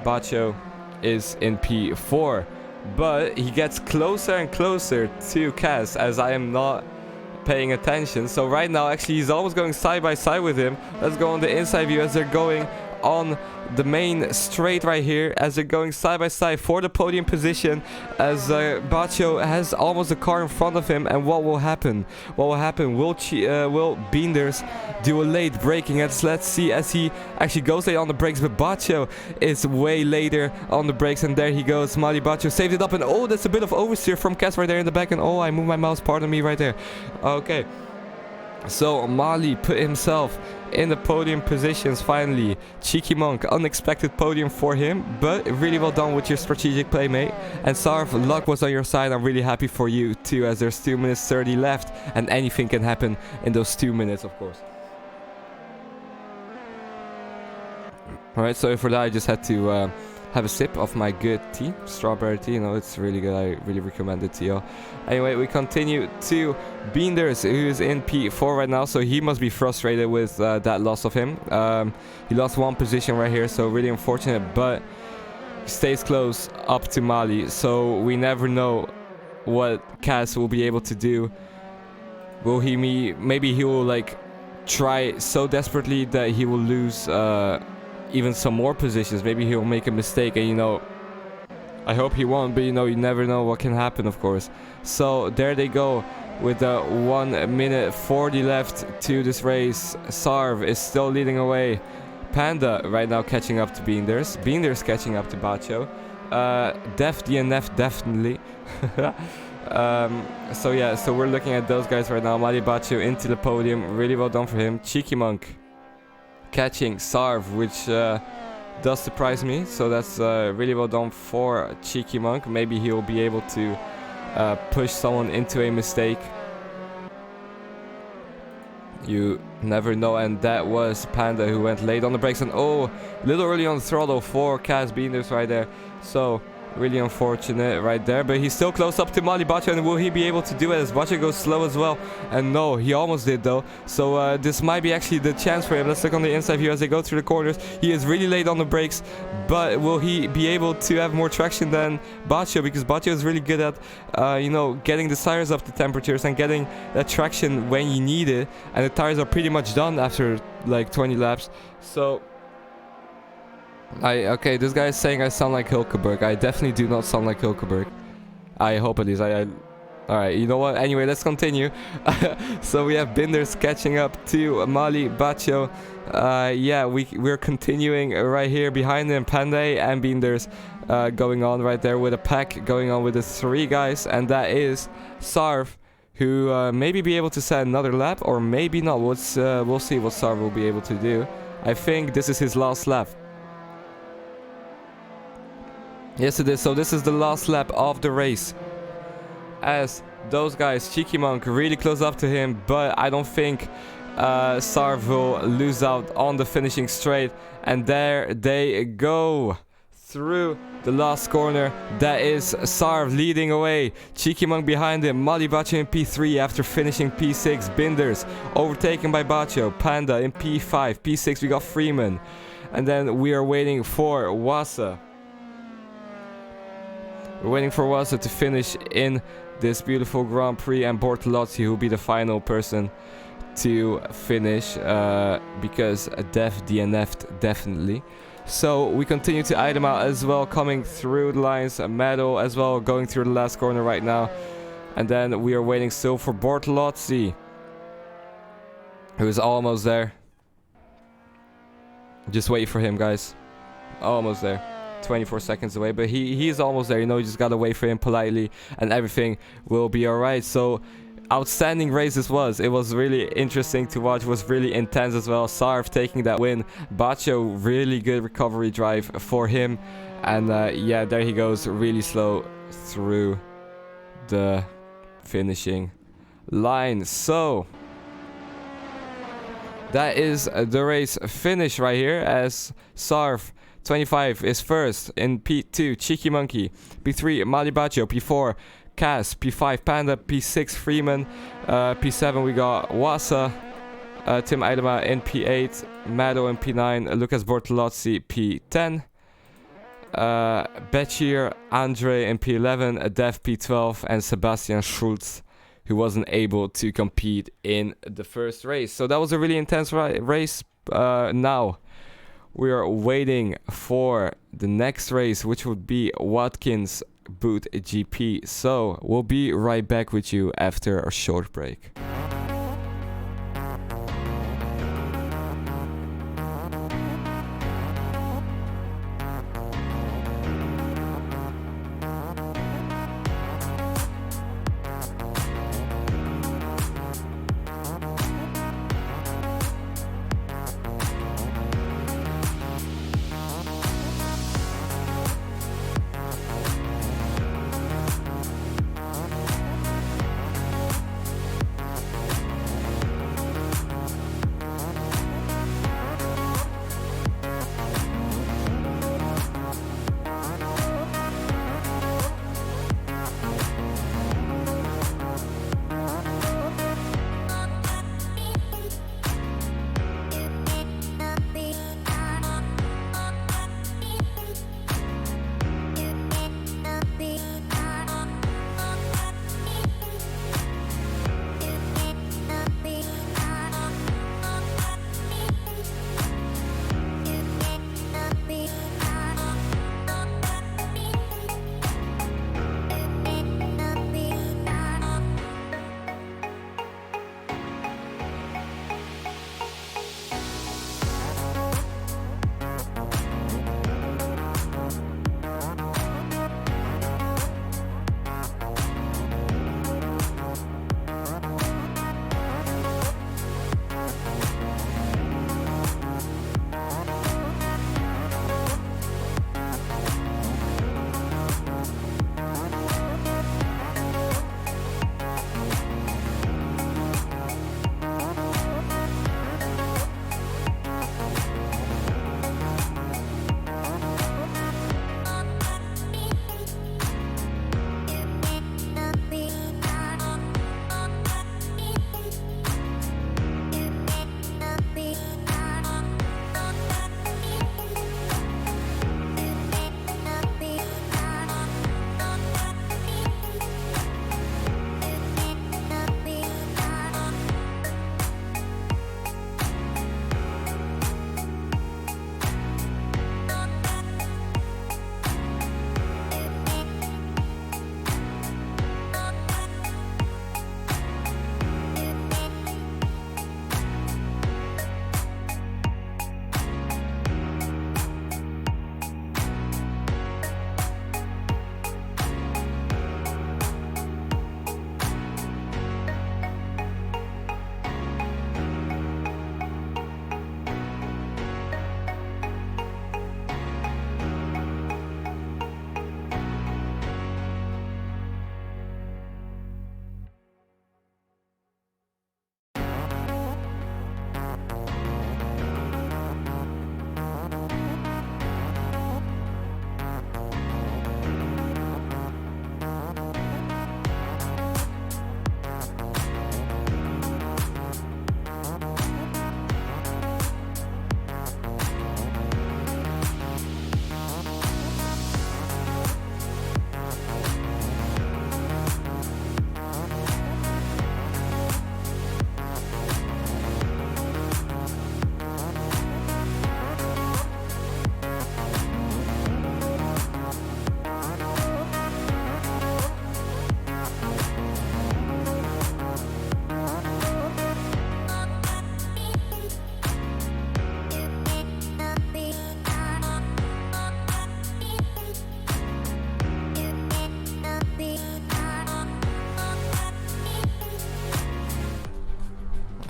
Baccio is in P4. But he gets closer and closer to Kaz as I am not paying attention. So right now actually he's almost going side by side with him. Let's go on the inside view as they're going on the main straight right here, as they're going side by side for the podium position, as Baccio has almost a car in front of him. And what will happen? What will happen? Will Beenders do a late braking? Let's see, as he actually goes late on the brakes, but Baccio is way later on the brakes, and there he goes. Mali Baccio saved it up, and oh, that's a bit of oversteer from Kes right there in the back, and oh, I moved my mouse, pardon me, right there. Okay, so Mali put himself in the podium positions finally. Cheeky Monk, unexpected podium for him, but really well done with your strategic play, mate. And Sarv, luck was on your side. I'm really happy for you too, as there's 2 minutes 30 left, and anything can happen in those 2 minutes, of course. Alright, so for that I just had to have a sip of my good tea, strawberry tea. You know, it's really good. I really recommend it to you. Anyway, we continue to Beenders, who's in P4 right now, so he must be frustrated with that loss of him. He lost 1 position right here, so really unfortunate, but he stays close up to Mali, so we never know what Kaz will be able to do. Will he maybe he will like try so desperately that he will lose even some more positions. Maybe he'll make a mistake, and you know, I hope he won't, but you know, you never know what can happen, of course. So there they go with the 1 minute 40 left to this race. Sarv is still leading away. Panda right now catching up to Beenders. Beenders catching up to Baccio. Def DNF definitely. So yeah, so we're looking at those guys right now. Mali Baccio into the podium. Really well done for him. Cheeky Monk catching Sarv, which does surprise me, so that's really well done for Cheeky Monk. Maybe he'll be able to push someone into a mistake. You never know. And that was Panda who went late on the brakes, and oh, a little early on the throttle for Kaz Beenders right there. So really unfortunate right there, but he's still close up to Mali Baccio, and will he be able to do it as Baccio goes slow as well? And no, he almost did though. So this might be actually the chance for him. Let's look on the inside view as they go through the corners. He is really late on the brakes, but will he be able to have more traction than Baccio? Because Baccio is really good at you know, getting the tires up to temperatures and getting that traction when you need it, and the tires are pretty much done after like 20 laps. So okay, this guy is saying I sound like Hulkenberg. I definitely do not sound like Hulkenberg. I hope it is. Alright, you know what? Anyway, let's continue. So we have Beenders catching up to Mali Baccio. Yeah, we're continuing right here behind him. Panda and Beenders going on right there with a pack going on with the 3 guys. And that is Sarv, who maybe be able to set another lap, or maybe not. We'll see what Sarv will be able to do. I think this is his last lap. Yes, it is. So this is the last lap of the race, as those guys, Cheeky Monk, really close up to him, but I don't think Sarv will lose out on the finishing straight. And there they go through the last corner. That is Sarv leading away. Cheeky Monk behind him. Mali Baccio in P3 after finishing P6. Beenders overtaken by Baccio. Panda in P5. P6 we got Freeman. And then we are waiting for Wasa. We're waiting for Wasa to finish in this beautiful Grand Prix, and Bortolozzi will be the final person to finish, because Def DNF'd definitely. So we continue to item out as well, coming through the lines. Metal as well going through the last corner right now. And then we are waiting still for Bortolozzi, who is almost there. Just wait for him, guys. Almost there. 24 seconds away, but he is almost there. You know, you just gotta wait for him politely, and everything will be alright. So outstanding race this was. It was really interesting to watch. It was really intense as well. Sarv taking that win. Baccio, really good recovery drive for him. And yeah, there he goes, really slow through the finishing line. So that is the race finish right here, as Sarv 25 is first. In P2, Cheeky Monkey. P3, Malibaggio. P4, Cass. P5, Panda. P6, Freeman. P7, we got Wasa. Tim Eidema in P8. Mado in P9. Lucas Bortolozzi, P10. Bechir, Andre in P11. Dev P12. And Sebastian Schultz, who wasn't able to compete in the first race. So that was a really intense race. Now we are waiting for the next race, which would be Watkins Boot GP. So we'll be right back with you after a short break.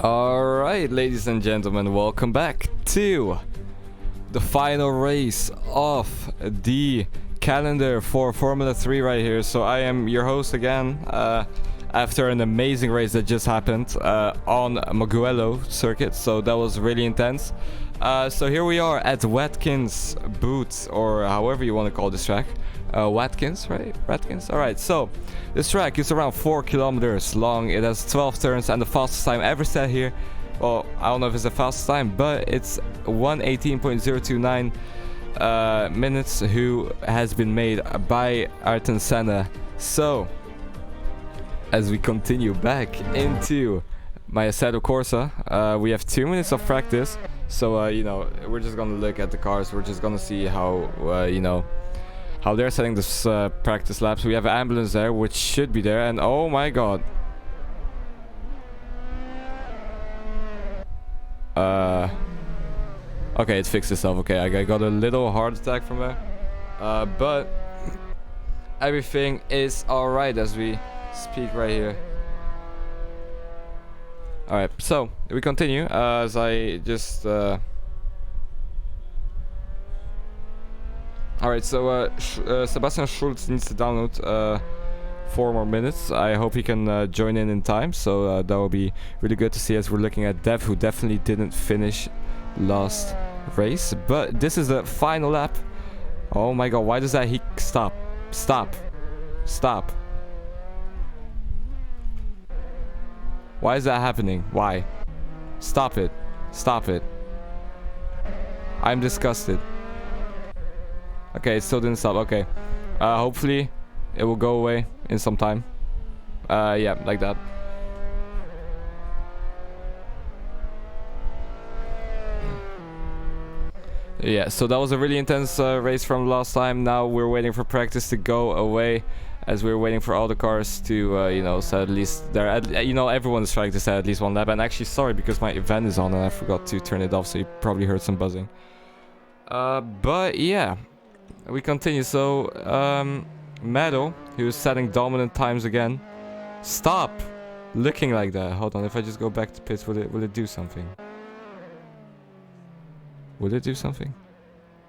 Alright, ladies and gentlemen, welcome back to the final race of the calendar for Formula 3 right here. So I am your host again, after an amazing race that just happened on Mugello circuit, so that was really intense. So here we are at Watkins Boots, or however you want to call this track. Watkins, right? Watkins? Alright, so this track is around 4 kilometers long. It has 12 turns and the fastest time ever set here. Well, I don't know if it's the fastest time, but it's 1:18.029 minutes, who has been made by Ayrton Senna. So, as we continue back into my Assetto Corsa, we have 2 minutes of practice. So, you know, we're just gonna look at the cars. We're just gonna see how, you know, how they're setting this practice laps. We have an ambulance there, which should be there, and oh my god. Okay, it fixed itself. Okay, I got a little heart attack from there. But everything is alright as we speak right here. Alright, so we continue as I just alright, so Sebastian Schulz needs to download 4 more minutes. I hope he can join in time, so that will be really good to see as we're looking at Dev, who definitely didn't finish last race. But this is the final lap. Oh my god, why does that he stop? Stop. Stop. Why is that happening? Why? Stop it. Stop it. I'm disgusted. Okay, it still didn't stop. Okay. Hopefully it will go away in some time. Yeah, like that. Yeah, so that was a really intense race from last time. Now we're waiting for practice to go away, as we're waiting for all the cars to, you know, set at least there. You know, everyone's trying to set at least one lap. And actually, sorry, because my event is on and I forgot to turn it off, so you probably heard some buzzing. But yeah, we continue. So, Meadow, who's setting dominant times again. Stop looking like that. Hold on, if I just go back to pits, will it do something? Will it do something?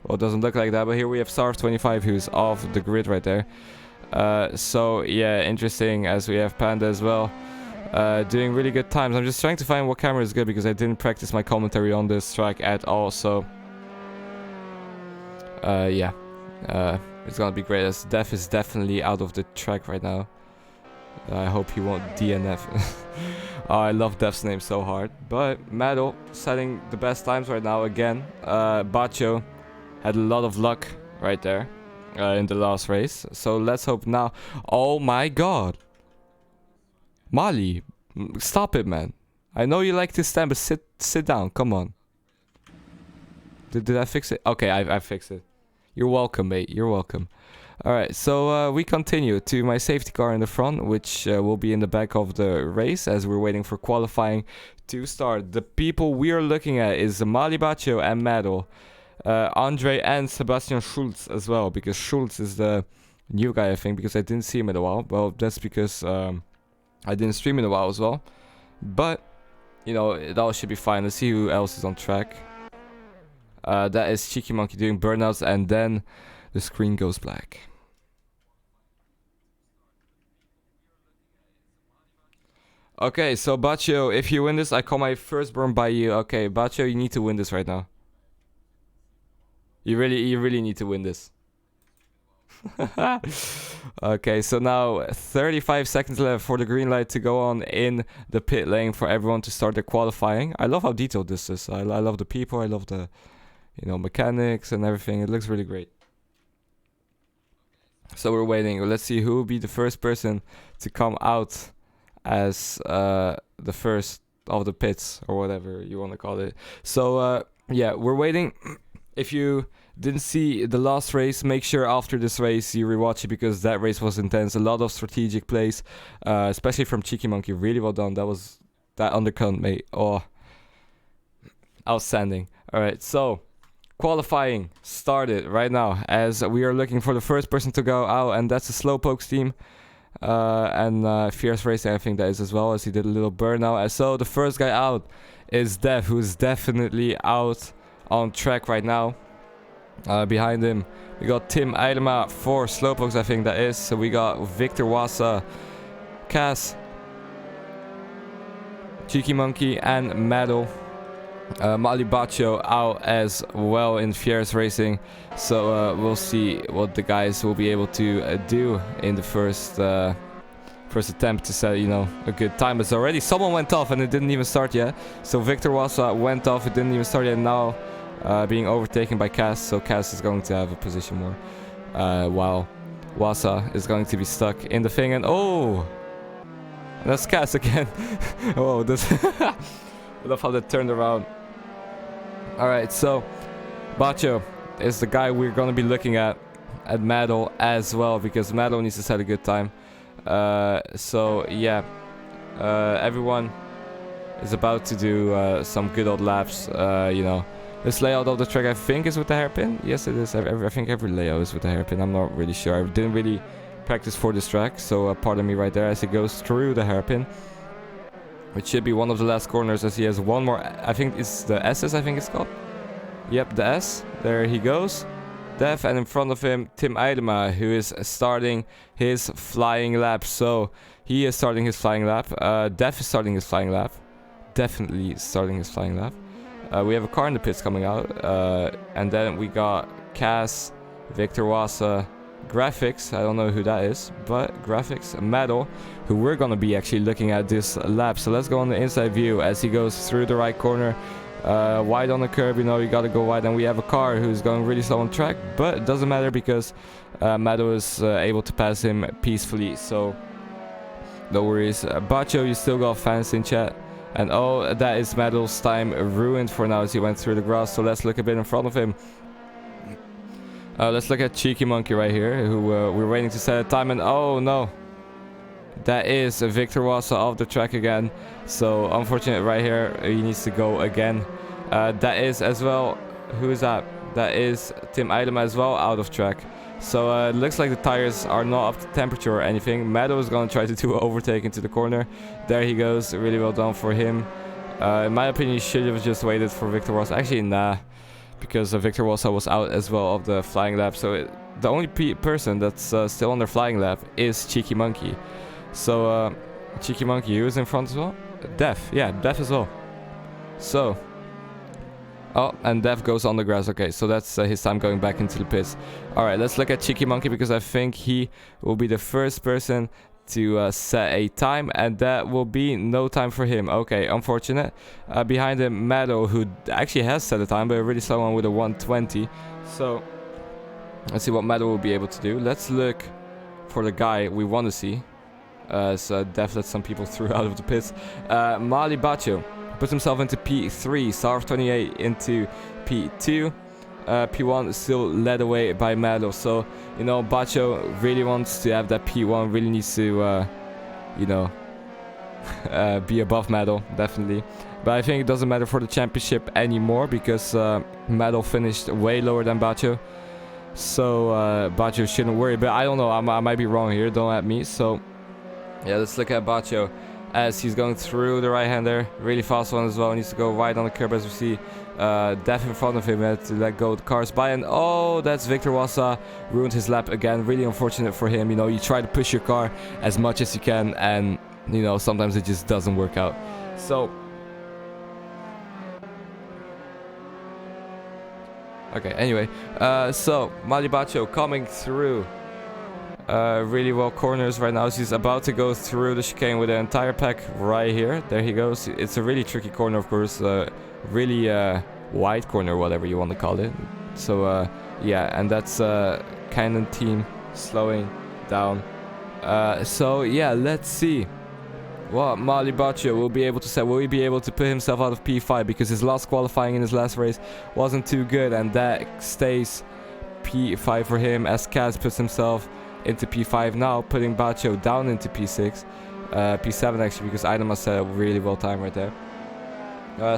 Well, it doesn't look like that, but here we have Sarv25, who's off the grid right there. So yeah, interesting, as we have Panda as well, doing really good times. I'm just trying to find what camera is good, because I didn't practice my commentary on this track at all. So yeah, it's gonna be great, as Def is definitely out of the track right now. I hope he won't DNF. Oh, I love Def's name so hard. But Meadow setting the best times right now again. Baccio had a lot of luck right there in the last race. So let's hope now. Oh my god. Mali, stop it, man. I know you like to stand, but sit down. Come on. Did I fix it? Okay, I fixed it. You're welcome, mate. You're welcome. Alright, so we continue to my safety car in the front, which will be in the back of the race as we're waiting for qualifying to start. The people we are looking at is Mali Baccio and Meadow. Andre and Sebastian Schulz as well, because Schulz is the new guy, I think, because I didn't see him in a while. Well, that's because I didn't stream in a while as well. But, you know, it all should be fine. Let's see who else is on track. That is Cheeky Monkey doing burnouts, and then the screen goes black. Okay, so Baccio, if you win this, I call my firstborn by you. Okay, Baccio, you need to win this right now. You really need to win this. Okay, so now 35 seconds left for the green light to go on in the pit lane for everyone to start their qualifying. I love how detailed this is. I love the people. I love the, you know, mechanics and everything. It looks really great. So we're waiting. Let's see who will be the first person to come out as the first of the pits, or whatever you want to call it. So yeah, we're waiting. If you didn't see the last race, make sure after this race you rewatch it, because that race was intense. A lot of strategic plays, especially from Cheeky Monkey. Really well done. That undercut, mate. Oh, outstanding. All right, so qualifying started right now as we are looking for the first person to go out, and that's the Slowpokes team. And Fierce Racing, I think that is as well, as he did a little burnout. So the first guy out is Dev, who's definitely out on track right now. Behind him we got Tim Eilema for Slowpokes, I think that is. So we got Victor Wasa, Cass, Cheeky Monkey and Meadow Mali Baccio out as well in Fierce Racing. So we'll see what the guys will be able to do in the first attempt to set, you know, a good time. It's already someone went off and it didn't even start yet. So Victor Wassa went off, it didn't even start yet. Now being overtaken by Cass. So Cass is going to have a position more, while Wassa is going to be stuck in the thing. And oh, that's Cass again. Oh, this I love how that turned around. Alright, so Baccio is the guy we're going to be looking at Madel as well, because Madel needs to set a good time. So yeah, everyone is about to do some good old laps. You know, this layout of the track I think is with the hairpin. Yes, it is. I think every layout is with the hairpin. I'm not really sure. I didn't really practice for this track, so pardon me right there as it goes through the hairpin, which should be one of the last corners, as he has one more. I think it's the SS, I think it's called. Yep, the S. There he goes. Def, and in front of him, Tim Eidema, who is starting his flying lap. So he is starting his flying lap. Def is starting his flying lap. Definitely starting his flying lap. We have a car in the pits coming out. And then we got Cass, Victor Wassa, Graphics, I don't know who that is, but Graphics, Madel, who we're gonna be actually looking at this lap. So let's go on the inside view as he goes through the right corner, wide on the curb. You know, you gotta go wide, and we have a car who's going really slow on track, but it doesn't matter because Madel is able to pass him peacefully, so no worries. Baccio, you still got fans in chat, and oh, that is Madel's time ruined for now as he went through the grass. So let's look a bit in front of him. Let's look at Cheeky Monkey right here, who we're waiting to set a time, and oh no, that is Victor Wassa off the track again. So unfortunate right here, he needs to go again. That is as well, who is that? That is Tim Eidema as well, out of track. So it looks like the tires are not up to temperature or anything. Madel is going to try to do an overtake into the corner. There he goes, really well done for him. In my opinion, he should have just waited for Victor Wassa. Actually, nah, because Victor Wassa was out as well of the flying lap. So the only person that's still on their flying lap is Cheeky Monkey. So Cheeky Monkey, who is in front as well? Def, yeah, Def as well. So, oh, and Def goes on the grass. Okay, so that's his time going back into the pits. Alright, let's look at Cheeky Monkey, because I think he will be the first person to set a time, and that will be no time for him. Okay, unfortunate. Behind him, Madel, who actually has set a time, but a really slow one with a 120. So let's see what Madel will be able to do. Let's look for the guy we want to see. So Def let some people through out of the pits. Mali Baccio puts himself into P3, Sarv 28 into P2. P1 is still led away by Madel. So, you know, Baccio really wants to have that P1, really needs to, you know, be above Madel, definitely. But I think it doesn't matter for the championship anymore, because Madel finished way lower than Baccio. So Baccio shouldn't worry, but I don't know, I might be wrong here, don't at me. So yeah, let's look at Baccio as he's going through the right-hander. Really fast one as well. He needs to go right on the curb, as we see Def in front of him. Had to let go the cars by, and oh, that's Victor Wassa. Ruined his lap again. Really unfortunate for him. You know, you try to push your car as much as you can, and you know, sometimes it just doesn't work out. So okay, anyway, so Mali Baccio coming through really well corners right now. He's about to go through the chicane with the entire pack right here. There he goes. It's a really tricky corner, of course. Really wide corner, whatever you want to call it. So yeah, and that's Canon team slowing down. So yeah, let's see what Mali Baccio will be able to set. Will he be able to put himself out of P5, because his last qualifying in his last race wasn't too good, and that stays P5 for him, as Kaz puts himself into P5 now, putting Baccio down into P6, P7 actually, because Eidema set a really well time right there.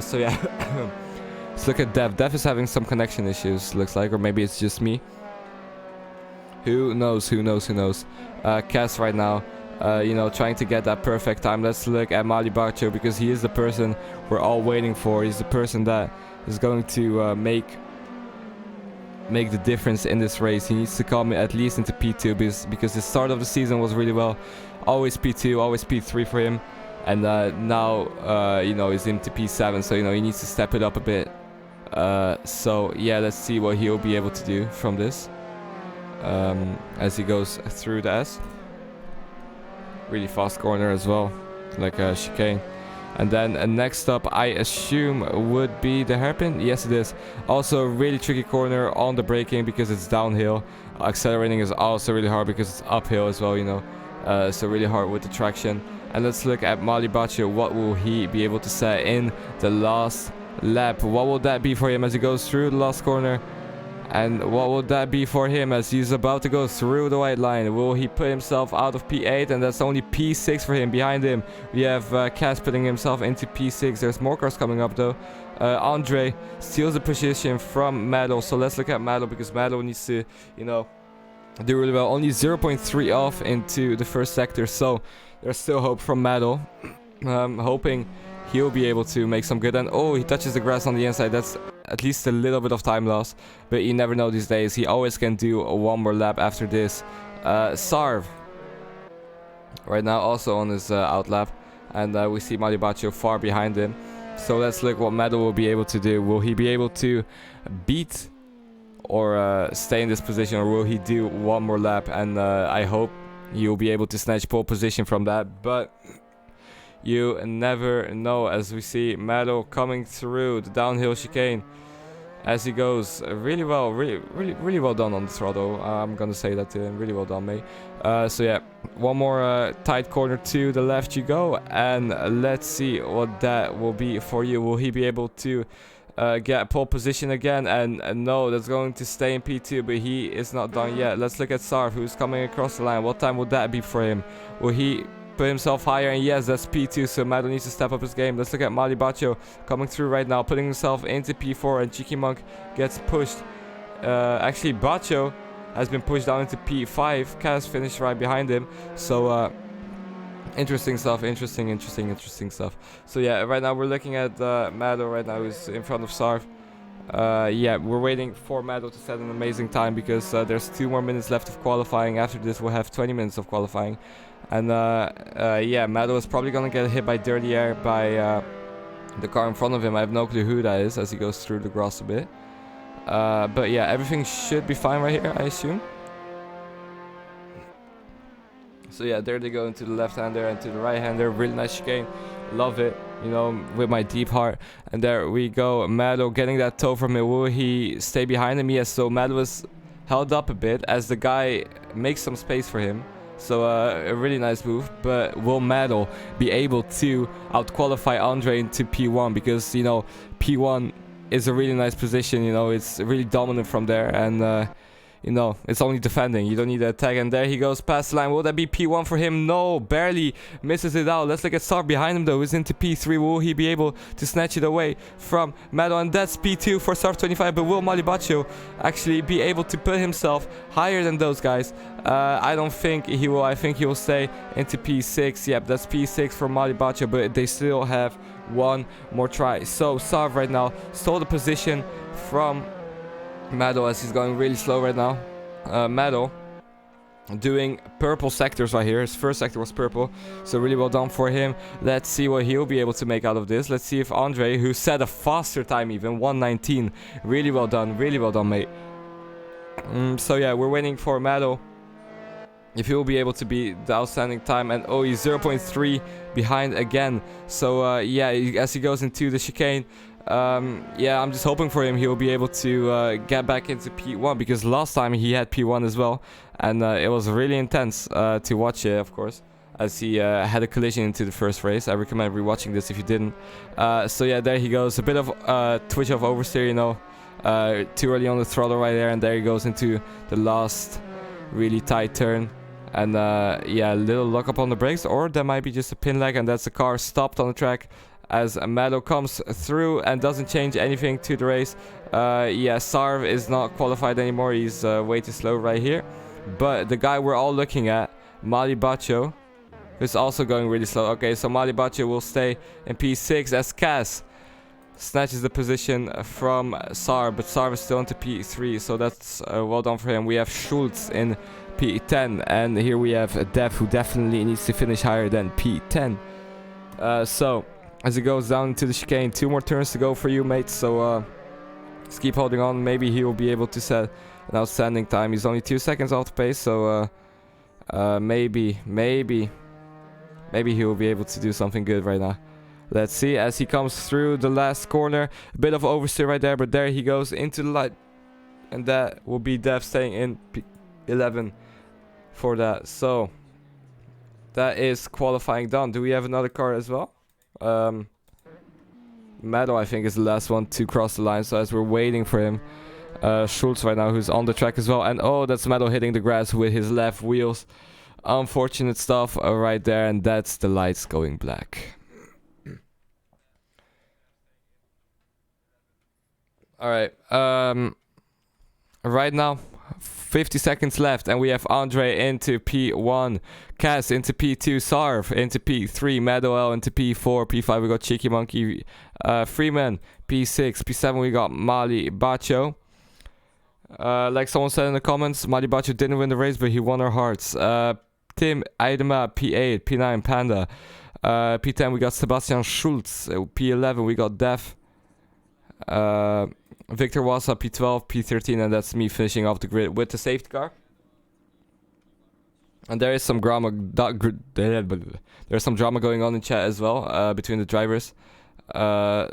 So yeah, let's look at Def. Def is having some connection issues, looks like, or maybe it's just me. Who knows? Who knows? Who knows? Kaz right now, you know, trying to get that perfect time. Let's look at Mali Baccio, because he is the person we're all waiting for. He's the person that is going to make the difference in this race. He needs to come at least into P2, because the start of the season was really well. Always P2, always P3 for him. and now you know, he's into P7, so you know he needs to step it up a bit. So yeah, let's see what he'll be able to do from this as he goes through the S. Really fast corner as well, like a chicane. And then next up, I assume, would be the hairpin. Yes, it is. Also a really tricky corner on the braking because it's downhill. Accelerating is also really hard because it's uphill as well, you know. So really hard with the traction. And let's look at Mali Baccio. What will he be able to set in the last lap? What will that be for him as he goes through the last corner? And what will that be for him as he's about to go through the white line? Will he put himself out of P8? And that's only P6 for him. Behind him, we have Cass putting himself into P6. There's more cars coming up though. Andre steals the position from Metal. So let's look at Metal, because Metal needs to, you know, do really well. Only 0.3 off into the first sector. So there's still hope from Metal. Hoping he'll be able to make some good. And oh, he touches the grass on the inside. That's at least a little bit of time loss, but you never know these days. He always can do one more lap after this. Sarv right now also on his out lap, and we see Mali Baccio far behind him. So let's look what Metal will be able to do. Will he be able to beat or stay in this position, or will he do one more lap? And I hope he'll be able to snatch pole position from that, but you never know, as we see Metal coming through the downhill chicane as he goes really well, really well done on the throttle. I'm gonna say that to him, really well done, mate. So yeah, one more tight corner to the left you go, and let's see what that will be for you. Will he be able to get a pole position again? And no, that's going to stay in P2, but he is not done yet. Let's look at Sarv, who's coming across the line. What time would that be for him? Will he put himself higher? And yes, that's P2, so Metal needs to step up his game. Let's look at Mali Baccio coming through right now, putting himself into P4, and Cheeky Monk gets pushed. Actually, Baccio has been pushed down into P5. Cass finished right behind him. So interesting stuff, interesting stuff. So yeah, right now we're looking at Metal right now, who's in front of Sarv. Yeah, we're waiting for Metal to set an amazing time, because there's 2 more minutes left of qualifying. After this we'll have 20 minutes of qualifying. And yeah, Metal is probably gonna get hit by dirty air by the car in front of him. I have no clue who that is as he goes through the grass a bit. But yeah, everything should be fine right here, I assume. So yeah, there they go into the left-hander and to the right-hander. Really nice chicane. Love it, you know, with my deep heart. And there we go, Metal getting that toe from him. Will he stay behind him? Yes, so Metal was held up a bit as the guy makes some space for him. So a really nice move, but will Metal be able to out-qualify Andre into P1? Because, you know, P1 is a really nice position, you know, it's really dominant from there, and you know, it's only defending, you don't need to attack. And there he goes past the line. Will that be P1 for him? No, barely misses it out. Let's look at Sarv behind him though, who's into P3. Will he be able to snatch it away from Metal? And that's P2 for Sarv 25, but will Mali Baccio actually be able to put himself higher than those guys? I don't think he will. I think he will stay into P6. Yep, that's P6 for Mali Baccio, but they still have one more try. So Sarv right now stole the position from Metal as he's going really slow right now. Metal doing purple sectors right here. His first sector was purple, so really well done for him. Let's see what he'll be able to make out of this. Let's see if Andre, who set a faster time even, 1:19. Really well done, mate. So yeah, we're waiting for Metal, if he will be able to beat the outstanding time. And oh, he's 0.3 behind again. So yeah, as he goes into the chicane, yeah, I'm just hoping for him he'll be able to get back into P1, because last time he had P1 as well, and it was really intense to watch it, of course, as he had a collision into the first race. I recommend rewatching this if you didn't. So yeah, there he goes, a bit of twitch of oversteer, you know, too early on the throttle right there, and there he goes into the last really tight turn. And yeah, a little lock up on the brakes, or there might be just a pin lag, and that's the car stopped on the track as Metal comes through and doesn't change anything to the race. Yeah, Sarv is not qualified anymore. He's way too slow right here. But the guy we're all looking at, Mali Baccio, is also going really slow. Okay, so Mali Baccio will stay in P6 as Cass snatches the position from Sarv, but Sarv is still into P3, so that's well done for him. We have Schultz in P10, and here we have Dev, who definitely needs to finish higher than P10. So as he goes down to the chicane, 2 more turns to go for you, mate. So just keep holding on. Maybe he will be able to set an outstanding time. He's only 2 seconds off the pace, so maybe he will be able to do something good right now. Let's see as he comes through the last corner. A bit of oversteer right there, but there he goes into the light. And that will be Dev staying in P11 for that. So that is qualifying done. Do we have another car as well? Meadow, I think, is the last one to cross the line. So as we're waiting for him, Schultz right now, who's on the track as well. And oh, that's Meadow hitting the grass with his left wheels. Unfortunate stuff right there. And that's the lights going black. Alright, right now, 50 seconds left, and we have Andre into P1, Cass into P2, Sarv into P3, Meadow into P4, P5 we got Cheeky Monkey, Freeman, P6, P7 we got Mali Bacho. Like someone said in the comments, Mali Bacho didn't win the race, but he won our hearts. Tim Eidema, P8, P9 Panda, P10 we got Sebastian Schultz, P11 we got Def. Victor Wassa, P12, P13, and that's me finishing off the grid with the safety car. And there is some drama. There's some drama going on in chat as well between the drivers. Yeah,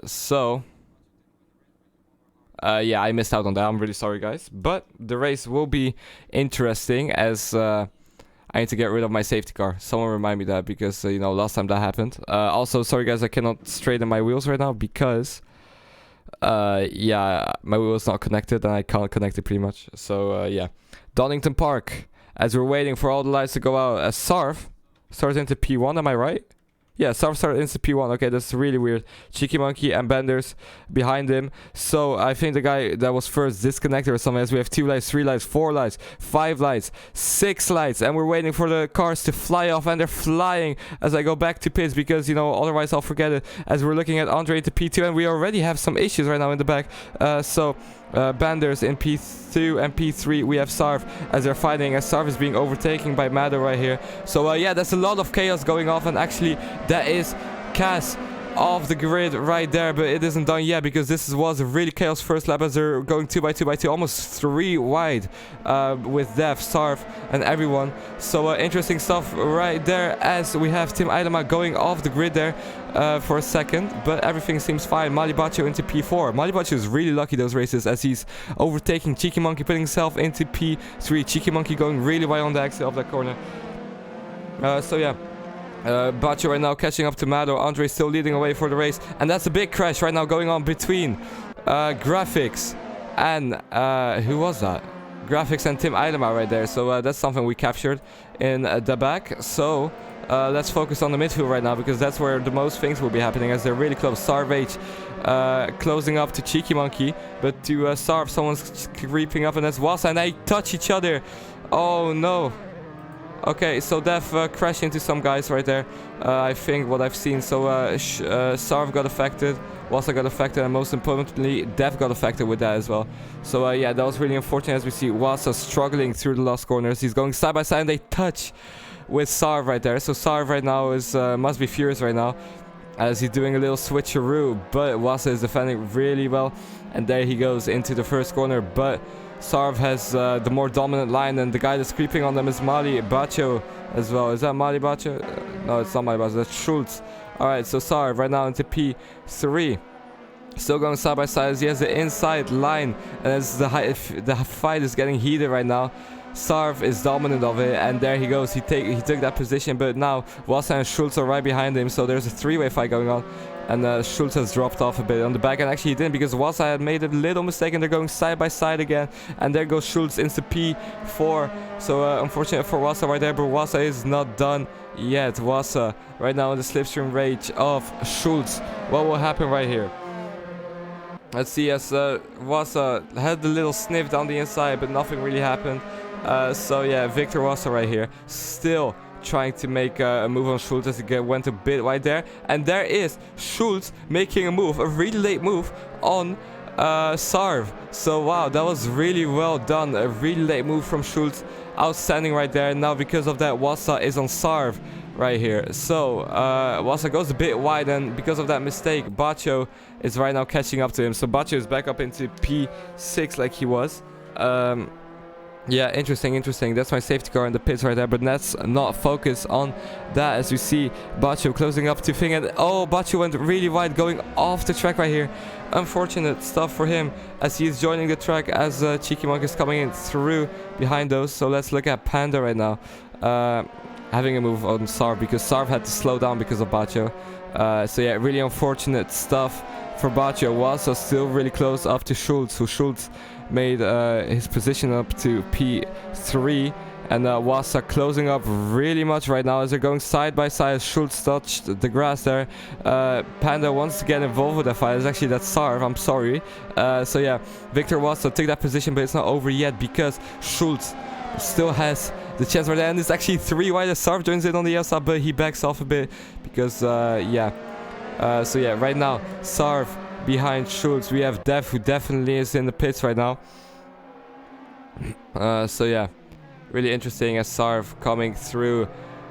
I missed out on that. I'm really sorry, guys. But the race will be interesting as I need to get rid of my safety car. Someone remind me that because you know, last time that happened. Also, sorry guys, I cannot straighten my wheels right now because yeah, my wheel is not connected and I can't connect it pretty much. So yeah, Donington Park, as we're waiting for all the lights to go out. Sarv starts into P1, am I right? Yeah, Sarv started into P1. Okay, that's really weird. Cheeky Monkey and Benders behind him. So I think the guy that was first disconnected or something, as we have 2 lights, 3 lights, 4 lights, 5 lights, 6 lights, and we're waiting for the cars to fly off, and they're flying as I go back to pits because, you know, otherwise I'll forget it. As we're looking at Andre to P2, and we already have some issues right now in the back. Banders in P2 and P3 we have Sarv as they're fighting, as Sarv is being overtaken by Mado right here. So yeah, there's a lot of chaos going off, and actually that is Cass off the grid right there, but it isn't done yet because this was a really chaos first lap as they're going 2 by 2 by 2, almost 3 wide with Dev, Sarv and everyone. So interesting stuff right there as we have Tim Eidema going off the grid there for a second, but everything seems fine. Mali Bacho into P4. Mali Bacho is really lucky those races as he's overtaking Cheeky Monkey, putting himself into P3. Cheeky Monkey going really wide on the exit of that corner. So yeah, Bacho right now catching up to Mado. Andre still leading away for the race, and that's a big crash right now going on between Graphics and who was that? Graphics and Tim Eidema right there. So that's something we captured in the back. So let's focus on the midfield right now because that's where the most things will be happening as they're really close. Sarvage closing up to Cheeky Monkey, but to Sarv someone's creeping up, and that's Wassa, and they touch each other. Oh no. Okay, so Dev crashed into some guys right there, I think, what I've seen. So Sarv got affected, Wassa got affected, and most importantly, Dev got affected with that as well. So yeah, that was really unfortunate as we see Wassa struggling through the last corners. He's going side by side, and they touch with Sarv right there. So Sarv right now is must be furious right now as he's doing a little switcheroo, but Wassa is defending really well, and there he goes into the first corner. But Sarv has the more dominant line, and the guy that's creeping on them is Mali Bacho as well. Is that Mali Bacho? No, it's not Mali Bacho, that's Schultz. Alright, so Sarv right now into P3. Still going side by side as he has the inside line, and as the fight is getting heated right now. Sarv is dominant of it, and there he goes. He took that position, but now Wassa and Schultz are right behind him, so there's a 3-way fight going on. And Schultz has dropped off a bit on the back, and actually he didn't because Wassa had made a little mistake, and they're going side by side again. And there goes Schultz into P4. So unfortunate for Wassa right there, but Wassa is not done yet. Wassa right now in the slipstream rage of Schultz. What will happen right here? Let's see, as Wassa had the little sniff down the inside, but nothing really happened. So yeah, Victor Wassa right here, still trying to make a move on Schultz as he went a bit wide there. And there is Schultz making a move, a really late move on Sarv. So wow, that was really well done. A really late move from Schultz outstanding right there. Now because of that, Wassa is on Sarv right here. So Wassa goes a bit wide, and because of that mistake, Bacho is right now catching up to him. So Bacho is back up into P6 like he was. Yeah, interesting. That's my safety car in the pits right there, but let's not focus on that. As you see, Bacho closing up to Fing, and oh, Bacho went really wide going off the track right here. Unfortunate stuff for him as he is joining the track as Cheeky Monk is coming in through behind those. So let's look at Panda right now, having a move on Sarv because Sarv had to slow down because of Bacho. So yeah, really unfortunate stuff for Bacho. Wassa still really close up to Schultz, who Schultz made his position up to P3, and Wassa closing up really much right now as they're going side by side. Schultz touched the grass there. Panda wants to get involved with that fight. It's actually that Sarv, I'm sorry. So yeah, Victor Wassa took that position, but it's not over yet because Schultz still has the chance right there, and it's actually 3 wide as Sarv joins in on the outside, but he backs off a bit because so yeah, right now Sarv behind Schultz. We have Dev, who definitely is in the pits right now. So yeah, really interesting as Sarv coming through,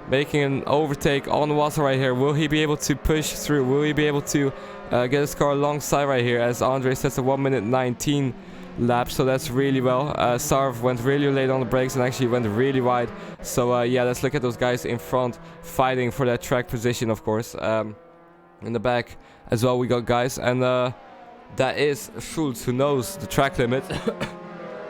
making an overtake on Wassa right here. Will he be able to push through? Will he be able to get his car alongside right here as Andre sets a 1 minute 19 lap? So that's really well. Sarv went really late on the brakes and actually went really wide. So yeah, let's look at those guys in front fighting for that track position, of course. In the back as well we got guys, and that is Schultz, who knows the track limit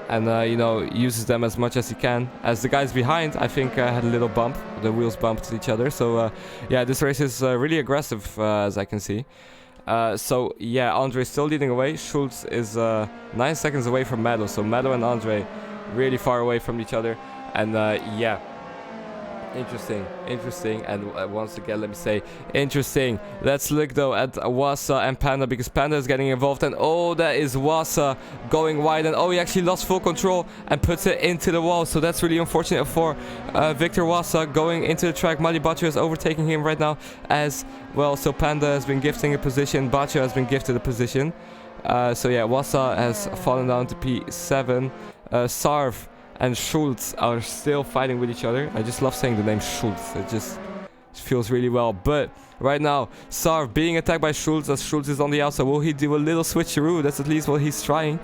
and you know, uses them as much as he can. As the guys behind, I think had a little bump, the wheels bumped each other. So yeah, this race is really aggressive as I can see. So yeah, Andre is still leading away. Schultz is 9 seconds away from Meadow, so Meadow and Andre really far away from each other. And yeah, interesting, and once again let me say interesting. Let's look though at Wassa and Panda, because Panda is getting involved, and oh, that is Wassa going wide, and oh, he actually lost full control and puts it into the wall. So that's really unfortunate for Victor Wassa going into the track. Mali Bacho is overtaking him right now as well, so Panda has been gifting a position, Bacho has been gifted a position. So yeah, Wassa has fallen down to P7. Sarv and Schultz are still fighting with each other. I just love saying the name Schultz. It just feels really well. But right now, Sarv being attacked by Schultz as Schultz is on the outside. Will he do a little switcheroo? That's at least what he's trying.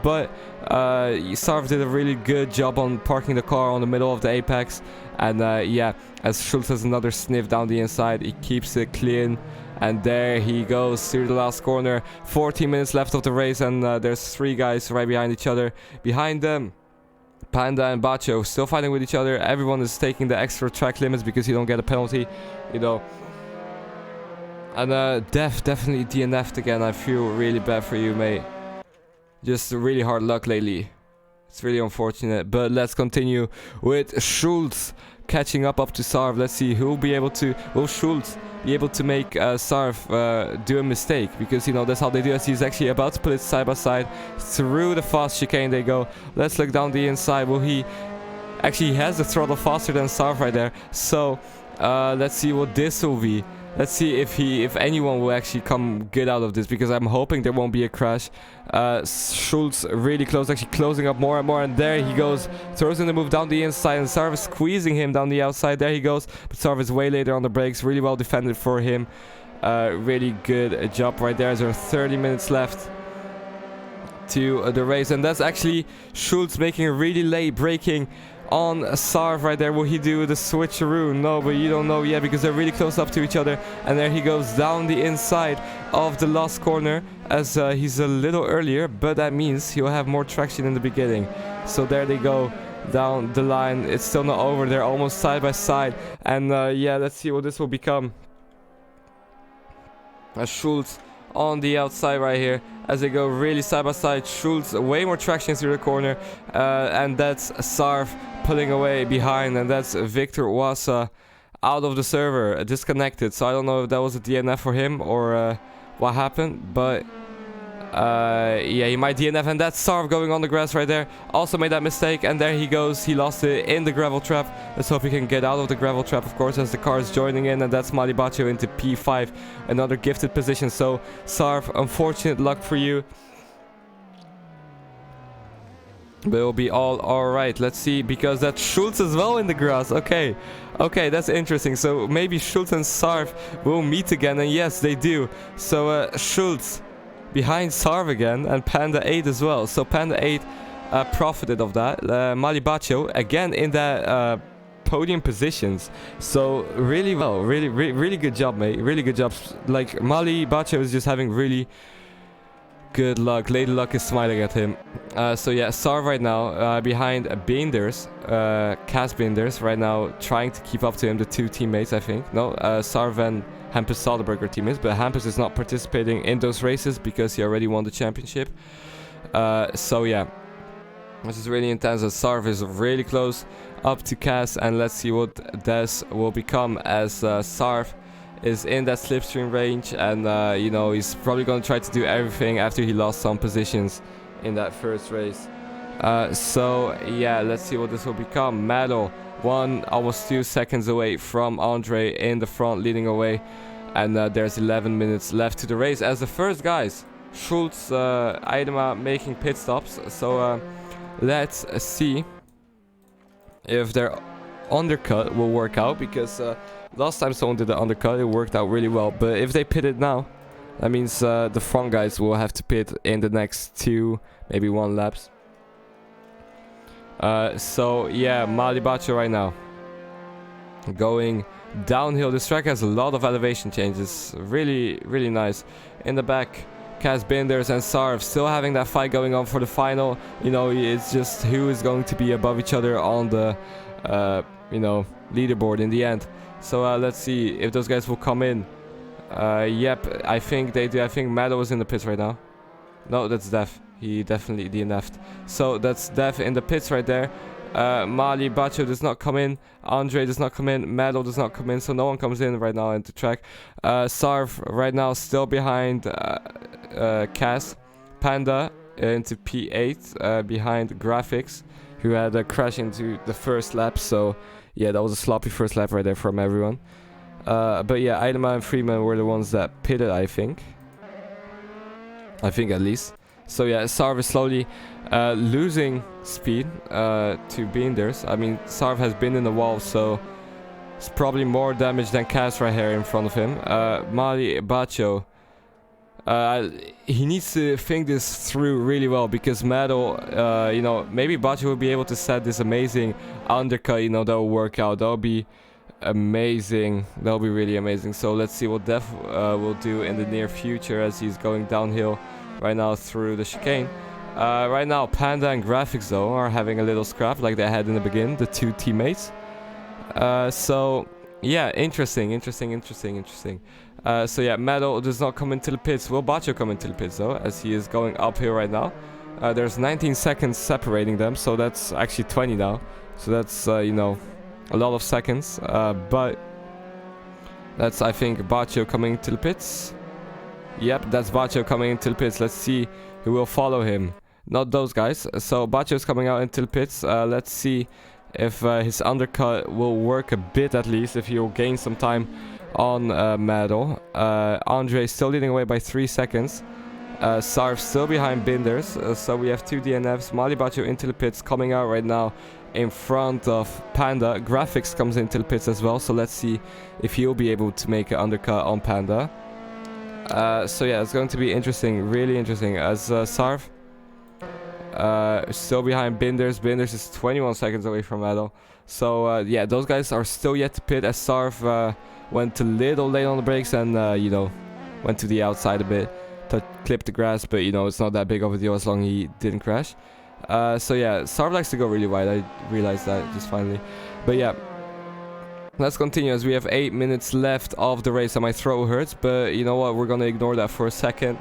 But Sarv did a really good job on parking the car on the middle of the apex. And yeah, as Schultz has another sniff down the inside, he keeps it clean. And there he goes through the last corner. 14 minutes left of the race, and there's 3 guys right behind each other. Behind them, Panda and Bacho still fighting with each other. Everyone is taking the extra track limits because you don't get a penalty, you know. And definitely DNF'd again. I feel really bad for you, mate. Just really hard luck lately. It's really unfortunate. But let's continue with Schultz catching up to Sarv. Let's see who will be able to. Will Schultz be able to make Sarv do a mistake? Because, you know, that's how they do it. He's actually about to put it side by side through the fast chicane. They go. Let's look down the inside. Will he? Actually, he has the throttle faster than Sarv right there. So let's see what this will be. Let's see if anyone will actually come good out of this, because I'm hoping there won't be a crash. Schultz really close, actually closing up more and more, and there he goes, throws in the move down the inside, and Sarv is squeezing him down the outside. There he goes, but Sarv is way later on the brakes. Really well defended for him. Really good job right there. There are 30 minutes left to the race, and that's actually Schultz making a really late braking on Sarv right there. Will he do the switcheroo? No, but you don't know yet because they're really close up to each other. And there he goes down the inside of the last corner as he's a little earlier, but that means he'll have more traction in the beginning. So there they go down the line. It's still not over. They're almost side by side. And yeah, let's see what this will become. Schultz on the outside right here as they go really side by side. Schultz way more traction through the corner, and that's Sarv pulling away behind, and that's Victor Wassa out of the server, disconnected. So I don't know if that was a DNF for him or what happened, but yeah, he might DNF, and that's Sarv going on the grass right there. Also made that mistake, and there he goes. He lost it in the gravel trap. Let's hope he can get out of the gravel trap, of course, as the car is joining in, and that's Mali Bacho into P5, another gifted position. So Sarv, unfortunate luck for you. But it'll be all alright. Let's see, because that's Schultz as well in the grass. Okay, that's interesting. So maybe Schultz and Sarv will meet again, and yes, they do. So Schultz behind Sarv again, and Panda 8 as well. So Panda 8 profited of that. Malibacho again in that podium positions. So really well, really good job, mate. Really good job. Like Malibacho is just having really good luck. Lady Luck is smiling at him. So yeah, Sarv right now behind Binders, Cas Binders right now trying to keep up to him, the two teammates, I think. No, Sarv and Hampus Soderberg are teammates, but Hampus is not participating in those races because he already won the championship. So yeah, this is really intense. Sarv is really close up to Cas, and let's see what Des will become as Sarv is in that slipstream range, and you know, he's probably going to try to do everything after he lost some positions in that first race. So yeah, let's see what this will become. Medal 1, almost 2 seconds away from Andre in the front, leading away, and there's 11 minutes left to the race as the first guys, Schultz, Idema, making pit stops. So let's see if their undercut will work out, because last time someone did the undercut, it worked out really well. But if they pit it now, that means the front guys will have to pit in the next 2, maybe 1 laps. So yeah, Malibacho right now going downhill. This track has a lot of elevation changes. Really nice. In the back, Cas Binders and Sarv still having that fight going on for the final. You know, it's just who is going to be above each other on the you know, leaderboard in the end. So let's see if those guys will come in. Yep, I think they do. I think Maddo is in the pits right now. No, that's Dev. He definitely DNF'd. So that's Dev in the pits right there. Mali Bacho does not come in. Andre does not come in. Maddo does not come in. So no one comes in right now into track. Sarv right now still behind Cas. Panda into P8 behind Graphics, who had a crash into the first lap. So yeah, that was a sloppy first lap right there from everyone. But yeah, Idema and Freeman were the ones that pitted, I think at least. So yeah, Sarv is slowly losing speed to Beenders. I mean, Sarv has been in the wall, so it's probably more damage than Cas right here in front of him. Mali Bacho, he needs to think this through really well, because Maddo, you know, maybe Bacho will be able to set this amazing undercut, you know, that will work out. That will be amazing. That will be really amazing. So let's see what Dev will do in the near future as he's going downhill right now through the chicane. Right now, Panda and Graphics, though, are having a little scrap like they had in the beginning, the two teammates. So yeah, interesting. So yeah, Maddo does not come into the pits. Will Bacho come into the pits, though, as he is going uphill right now? There's 19 seconds separating them, so that's actually 20 now. So that's, you know, a lot of seconds. But that's, I think, Bacho coming to the pits. Yep, that's Bacho coming into the pits. Let's see who will follow him. Not those guys. So Bacho's coming out into the pits. Let's see if his undercut will work a bit, at least, if he'll gain some time on Maddo. Andre still leading away by 3 seconds. Sarv still behind Binders. So we have 2 DNFs. Mali Bacho into the pits, coming out right now in front of Panda. Graphics comes into the pits as well. So let's see if he'll be able to make an undercut on Panda. So yeah, it's going to be interesting, really interesting, as Sarv still behind Binders. Binders is 21 seconds away from Maddo. So yeah, those guys are still yet to pit, as Sarv went a little late on the brakes and you know, went to the outside a bit to clip the grass, but you know, it's not that big of a deal as long as he didn't crash. So yeah, Sarv likes to go really wide. I realized that just finally. But yeah, let's continue as we have 8 minutes left of the race and my throat hurts, but you know what, we're gonna ignore that for a second.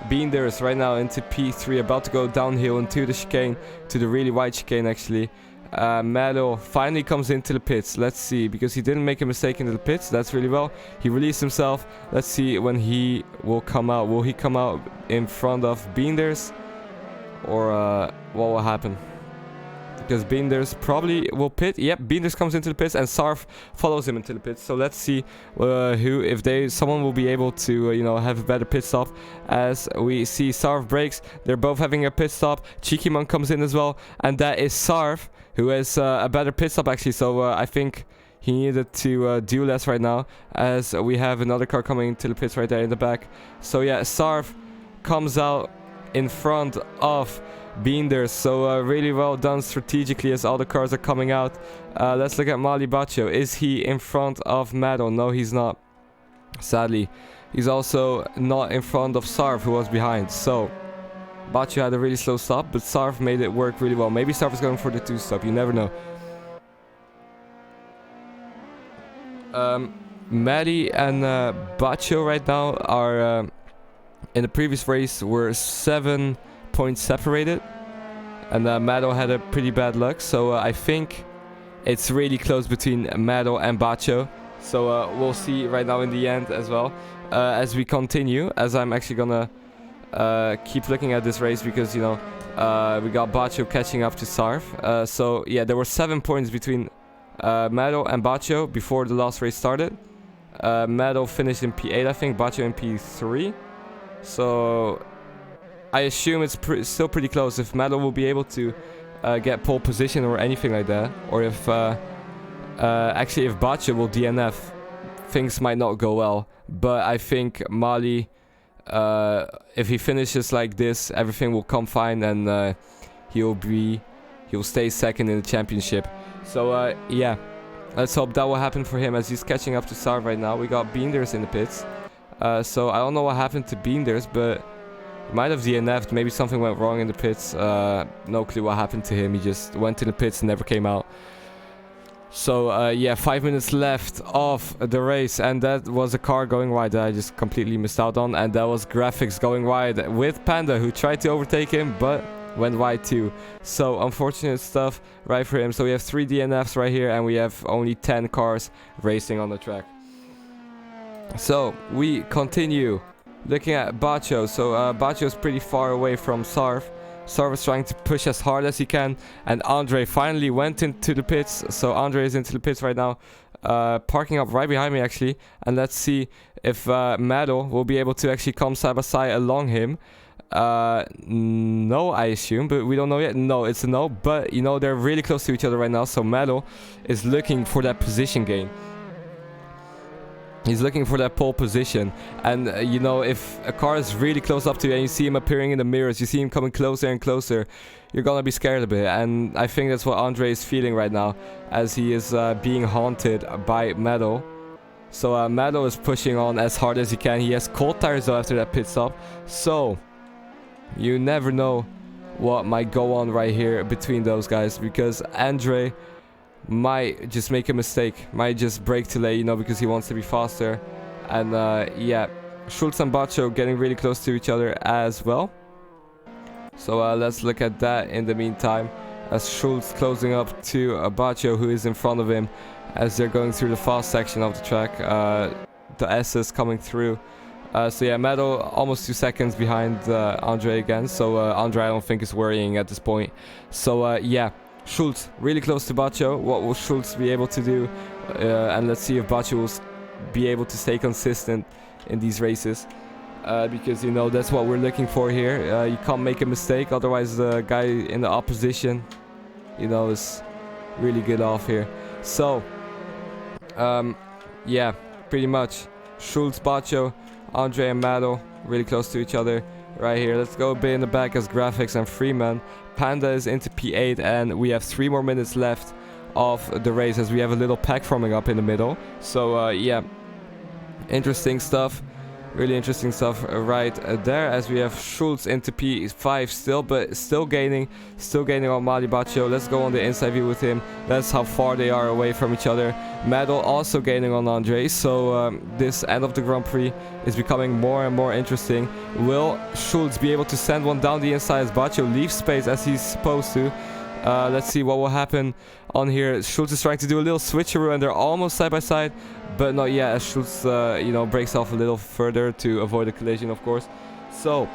Beenders right now into P3, about to go downhill into the chicane, to the really wide chicane actually. Maddo finally comes into the pits. Let's see, because he didn't make a mistake into the pits. That's really well. He released himself. Let's see when he will come out. Will he come out in front of Beenders, or what will happen? because Beenders probably will pit. Yep, Beenders comes into the pits and Sarv follows him into the pits. So let's see someone will be able to you know, have a better pit stop. As we see Sarv brakes, they're both having a pit stop. Cheekymon comes in as well, and that is Sarv, who has a better pit stop actually. So I think he needed to do less right now, as we have another car coming to the pits right there in the back. So yeah, Sarv comes out in front of Beenders. So really well done strategically, as all the cars are coming out. Let's look at Mali Baccio. Is he in front of Mado? No, he's not. Sadly, he's also not in front of Sarv, who was behind. So Baccio had a really slow stop, but Sarv made it work really well. Maybe Sarv is going for the 2-stop, you never know. Maddie and Baccio right now are in the previous race were 7 points separated, and Mado had a pretty bad luck. So I think it's really close between Mado and Baccio. So we'll see right now in the end as well, as we continue, as I'm actually gonna keep looking at this race, because you know we got Baccio catching up to Sarv. So yeah, there were 7 points between Mado and Baccio before the last race started. Mado finished in P8, I think, Baccio in P3. So I assume it's still pretty close. If Mado will be able to get pole position or anything like that, or if actually if Baccio will DNF, things might not go well. But I think Mali, if he finishes like this, everything will come fine, and he'll stay second in the championship. So yeah, let's hope that will happen for him, as he's catching up to Sarv right now. We got Beenders in the pits. So I don't know what happened to Beenders, but he might have DNF'd. Maybe something went wrong in the pits. No clue what happened to him. He just went in the pits and never came out. So yeah, 5 minutes left of the race, and that was a car going wide that I just completely missed out on, and that was Graphics going wide with Panda, who tried to overtake him but went wide too. So unfortunate stuff right for him. So we have 3 DNFs right here, and we have only 10 cars racing on the track. So we continue looking at Baccio. So Baccio is pretty far away from Sarv. Sarv is trying to push as hard as he can, and Andre finally went into the pits. So Andre is into the pits right now, parking up right behind me actually. And let's see if Mado will be able to actually come side by side along him. No, I assume, but we don't know yet. No, it's a no, but you know, they're really close to each other right now. So Mado is looking for that position gain. He's looking for that pole position, and you know, if a car is really close up to you and you see him appearing in the mirrors, you see him coming closer and closer, you're gonna be scared a bit. And I think that's what Andre is feeling right now, as he is being haunted by Mado. So Mado is pushing on as hard as he can. He has cold tires though after that pit stop, so you never know what might go on right here between those guys, because Andre might just make a mistake, might just brake too late, you know, because he wants to be faster. And yeah, Schultz and Baccio getting really close to each other as well. So let's look at that in the meantime, as Schultz closing up to Baccio, who is in front of him, as they're going through the fast section of the track. The S's coming through. So yeah, Mado almost 2 seconds behind Andre again. So Andre I don't think is worrying at this point. So yeah, Schultz really close to Baccio. What will Schultz be able to do? And let's see if Baccio will be able to stay consistent in these races, because you know, that's what we're looking for here. You can't make a mistake, otherwise the guy in the opposition, you know, is really good off here. So yeah, pretty much Schultz, Baccio, Andre and Mado really close to each other right here. Let's go a bit in the back as Graphics and Freeman. Panda is into P8, and we have 3 more minutes left of the race, as we have a little pack forming up in the middle. So yeah, interesting stuff, really interesting stuff right there, as we have Schultz into P5 still, but still gaining on Mali Baccio. Let's go on the inside view with him. That's how far they are away from each other. Mado also gaining on Andre. So this end of the Grand Prix is becoming more and more interesting. Will Schultz be able to send one down the inside as Baccio leaves space as he's supposed to? Let's see what will happen on here. Schultz is trying to do a little switcheroo, and they're almost side by side, but not yet, as Schultz you know, breaks off a little further to avoid a collision, of course. So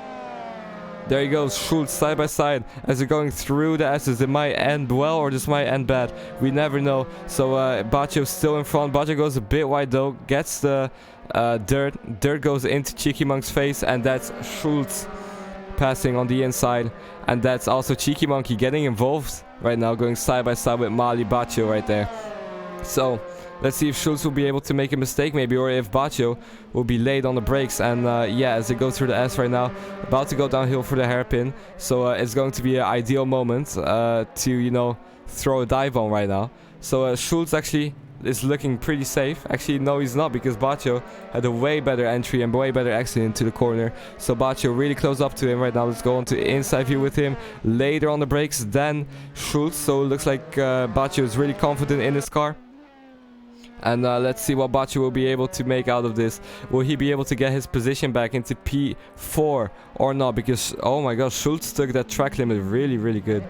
There he goes, Schultz side by side as they're going through the S's. It might end well or this might end bad. We never know. So Baccio still in front. Baccio goes a bit wide though. Gets the dirt. Dirt goes into Cheeky Monk's face, and that's Schultz passing on the inside. And that's also Cheeky Monkey getting involved right now, going side by side with Mali Baccio right there. So let's see if Schultz will be able to make a mistake maybe, or if Baccio will be late on the brakes. And yeah, as they go through the S right now, about to go downhill for the hairpin. So it's going to be an ideal moment to, you know, throw a dive bomb right now. So Schultz actually is looking pretty safe. Actually, no, he's not, because Baccio had a way better entry and way better exit into the corner. So Baccio really close up to him right now. Let's go on to inside view with him later on the brakes than Schultz. So it looks like Baccio is really confident in his car. And let's see what Baccio will be able to make out of this. Will he be able to get his position back into P4 or not? Because, oh my gosh, Schultz took that track limit really, really good.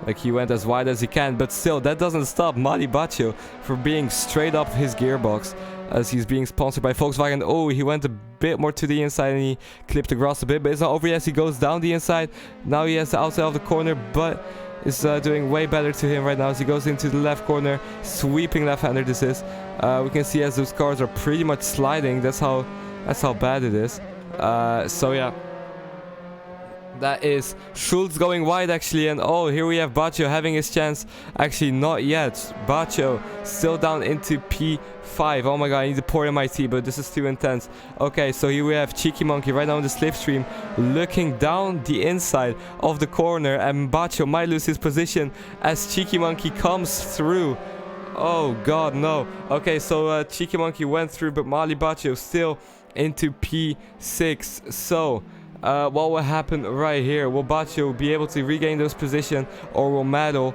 Like, he went as wide as he can. But still, that doesn't stop Mali Baccio from being straight up his gearbox, as he's being sponsored by Volkswagen. Oh, he went a bit more to the inside and he clipped the grass a bit. But it's not over yet. He goes down the inside. Now he has the outside of the corner, but is doing way better to him right now as he goes into the left corner. Sweeping left-hander this is. We can see as those cars are pretty much sliding. That's how bad it is. So yeah, that is Schultz going wide actually, and oh, here we have Baccio having his chance. Actually, not yet. Baccio still down into P5. Oh my god, I need to pour in my tea, but this is too intense. Okay, so here we have Cheeky Monkey right now in the slipstream, looking down the inside of the corner, and Baccio might lose his position as Cheeky Monkey comes through. Oh god, no. Okay, so Cheeky Monkey went through, but Mali Baccio still into P6. So what will happen right here? Will Baccio be able to regain those positions, or will Madel,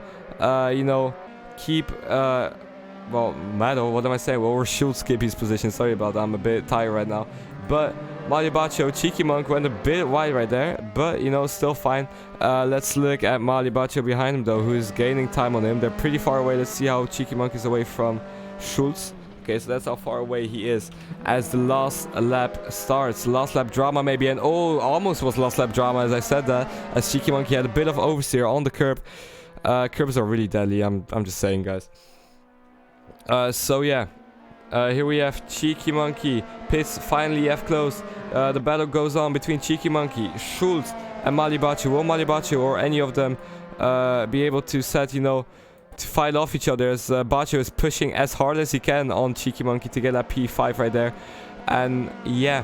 you know, keep, well, Madel, what am I saying? Well, or Schultz keep his position. Sorry about that, I'm a bit tired right now. But Mali Baccio, Cheeky Monk went a bit wide right there, but, you know, still fine. Let's look at Mali Baccio behind him, though, who is gaining time on him. They're pretty far away. Let's see how Cheeky Monk is away from Schultz. Okay, so that's how far away he is as the last lap starts. Last lap drama maybe, and oh, almost was last lap drama as I said that, as Cheeky Monkey had a bit of oversteer on the curb. Curbs are really deadly, I'm just saying, guys. So yeah, here we have Cheeky Monkey. Pits finally have closed. The battle goes on between Cheeky Monkey, Schultz, and Mali Baccio. Will Mali Baccio or any of them be able to set, you know, to fight off each other, as Baccio is pushing as hard as he can on Cheeky Monkey to get that P5 right there. And yeah,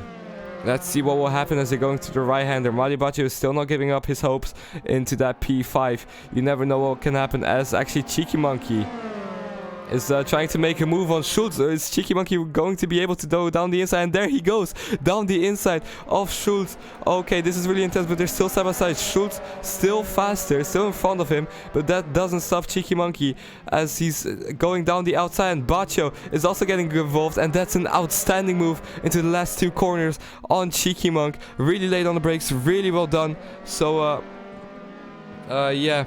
let's see what will happen as they're going to the right-hander. Mali Baccio is still not giving up his hopes into that P5. You never know what can happen, as actually Cheeky Monkey is trying to make a move on Schultz. Is Cheeky Monkey going to be able to go down the inside? And there he goes, down the inside of Schultz. Okay, this is really intense, but they're still side by side. Schultz still faster, still in front of him, but that doesn't stop Cheeky Monkey as he's going down the outside. And Baccio is also getting involved, and that's an outstanding move into the last two corners on Cheeky Monk. Really late on the brakes, really well done. So yeah,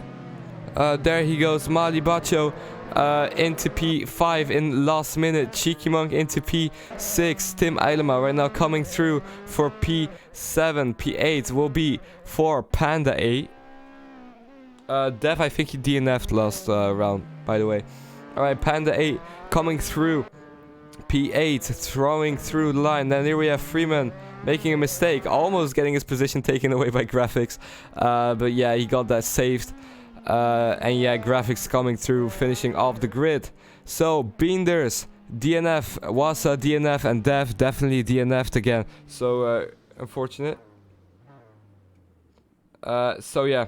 there he goes, Mali Baccio into P5 in last minute. Cheeky Monk into P6. Tim Eilema right now coming through for P7. P8 will be for Panda 8. Dev, I think he DNF'd last round, by the way. Alright, Panda 8 coming through. P8 throwing through the line. Then here we have Freeman making a mistake, almost getting his position taken away by Graphics. But yeah, he got that saved. And yeah, Graphics coming through, finishing off the grid. So Beenders, DNF, Wasa DNF, and Dev definitely DNF'd again. So unfortunate. So yeah,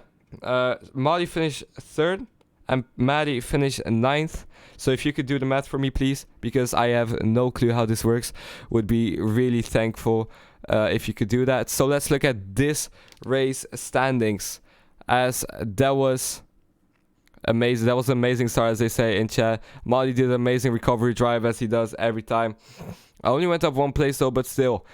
Mali finished 3rd and Maddie finished 9th. So if you could do the math for me, please, because I have no clue how this works. Would be really thankful if you could do that. So let's look at this race standings, as that was amazing. That was an amazing start, as they say in chat. Mali did an amazing recovery drive, as he does every time. I only went up 1 place though, but still.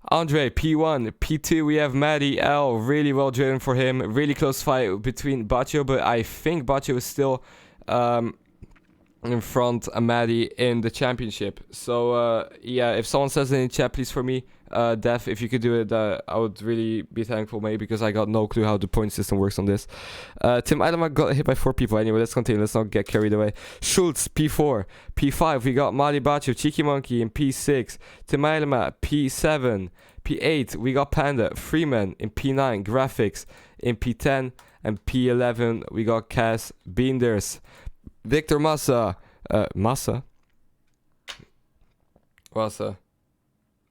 Andre, P1. P2, we have Maddie L. Really well driven for him. Really close fight between Baccio, but I think Baccio is still in front of Maddie in the championship. So yeah, if someone says it in chat, please for me, Dev, if you could do it, I would really be thankful, mate, because I got no clue how the point system works on this. Tim Eilema got hit by 4 people. Anyway, let's continue. Let's not get carried away. Schultz, P4. P5, we got Mali Bacho, Cheeky Monkey in P6. Tim Eilema, P7. P8, we got Panda, Freeman in P9. Graphics in P10. And P11, we got Cass Beenders. Victor Massa. Massa?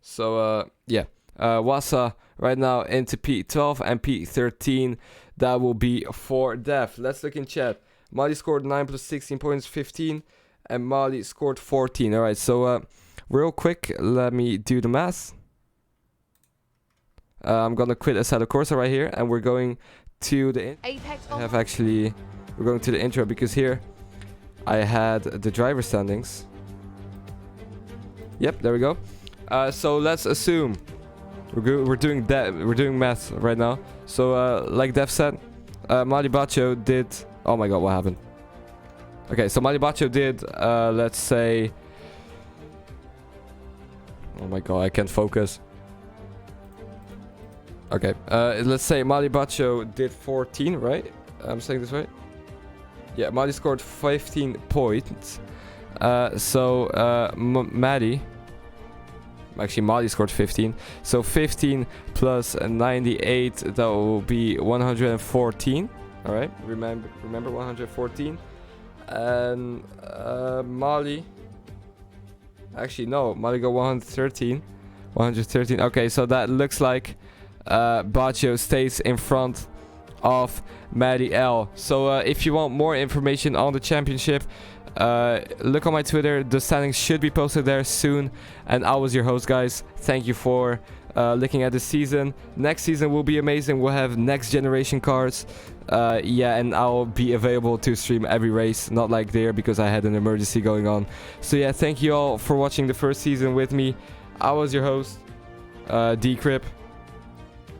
So, yeah. Wassa right now into P12 and P13. That will be for Dev. Let's look in chat. Mali scored 9 plus 16 points, 15. And Mali scored 14. Alright, so real quick, let me do the math. I'm gonna quit Assetto Corsa right here. And we're going to the... We're going to the intro because here I had the driver standings. Yep, there we go. So let's assume we're doing that. We're doing math right now. So like Dev said, Mali Bacho did. Oh my God, what happened? Okay, so Mali Bacho did. Let's say. Oh my God, I can't focus. Okay, let's say Mali Bacho did 14, right? I'm saying this right? Yeah, Mali scored 15 points. So Maddie. Actually, Mali scored 15. So 15 plus 98, that will be 114. All right, remember 114. And Mali. Actually, no, Mali got 113. 113. Okay, so that looks like Bacho stays in front of Maddie L. So if you want more information on the championship, look on my Twitter. The standings should be posted there soon. And I was your host, guys. Thank you for looking at this season. Next season will be amazing. We'll have next generation cars. Yeah, and I'll be available to stream every race, not like there because I had an emergency going on. So yeah, thank you all for watching the first season with me. I was your host, Decrypt.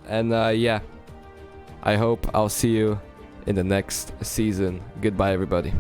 And yeah, I hope I'll see you in the next season. Goodbye, everybody.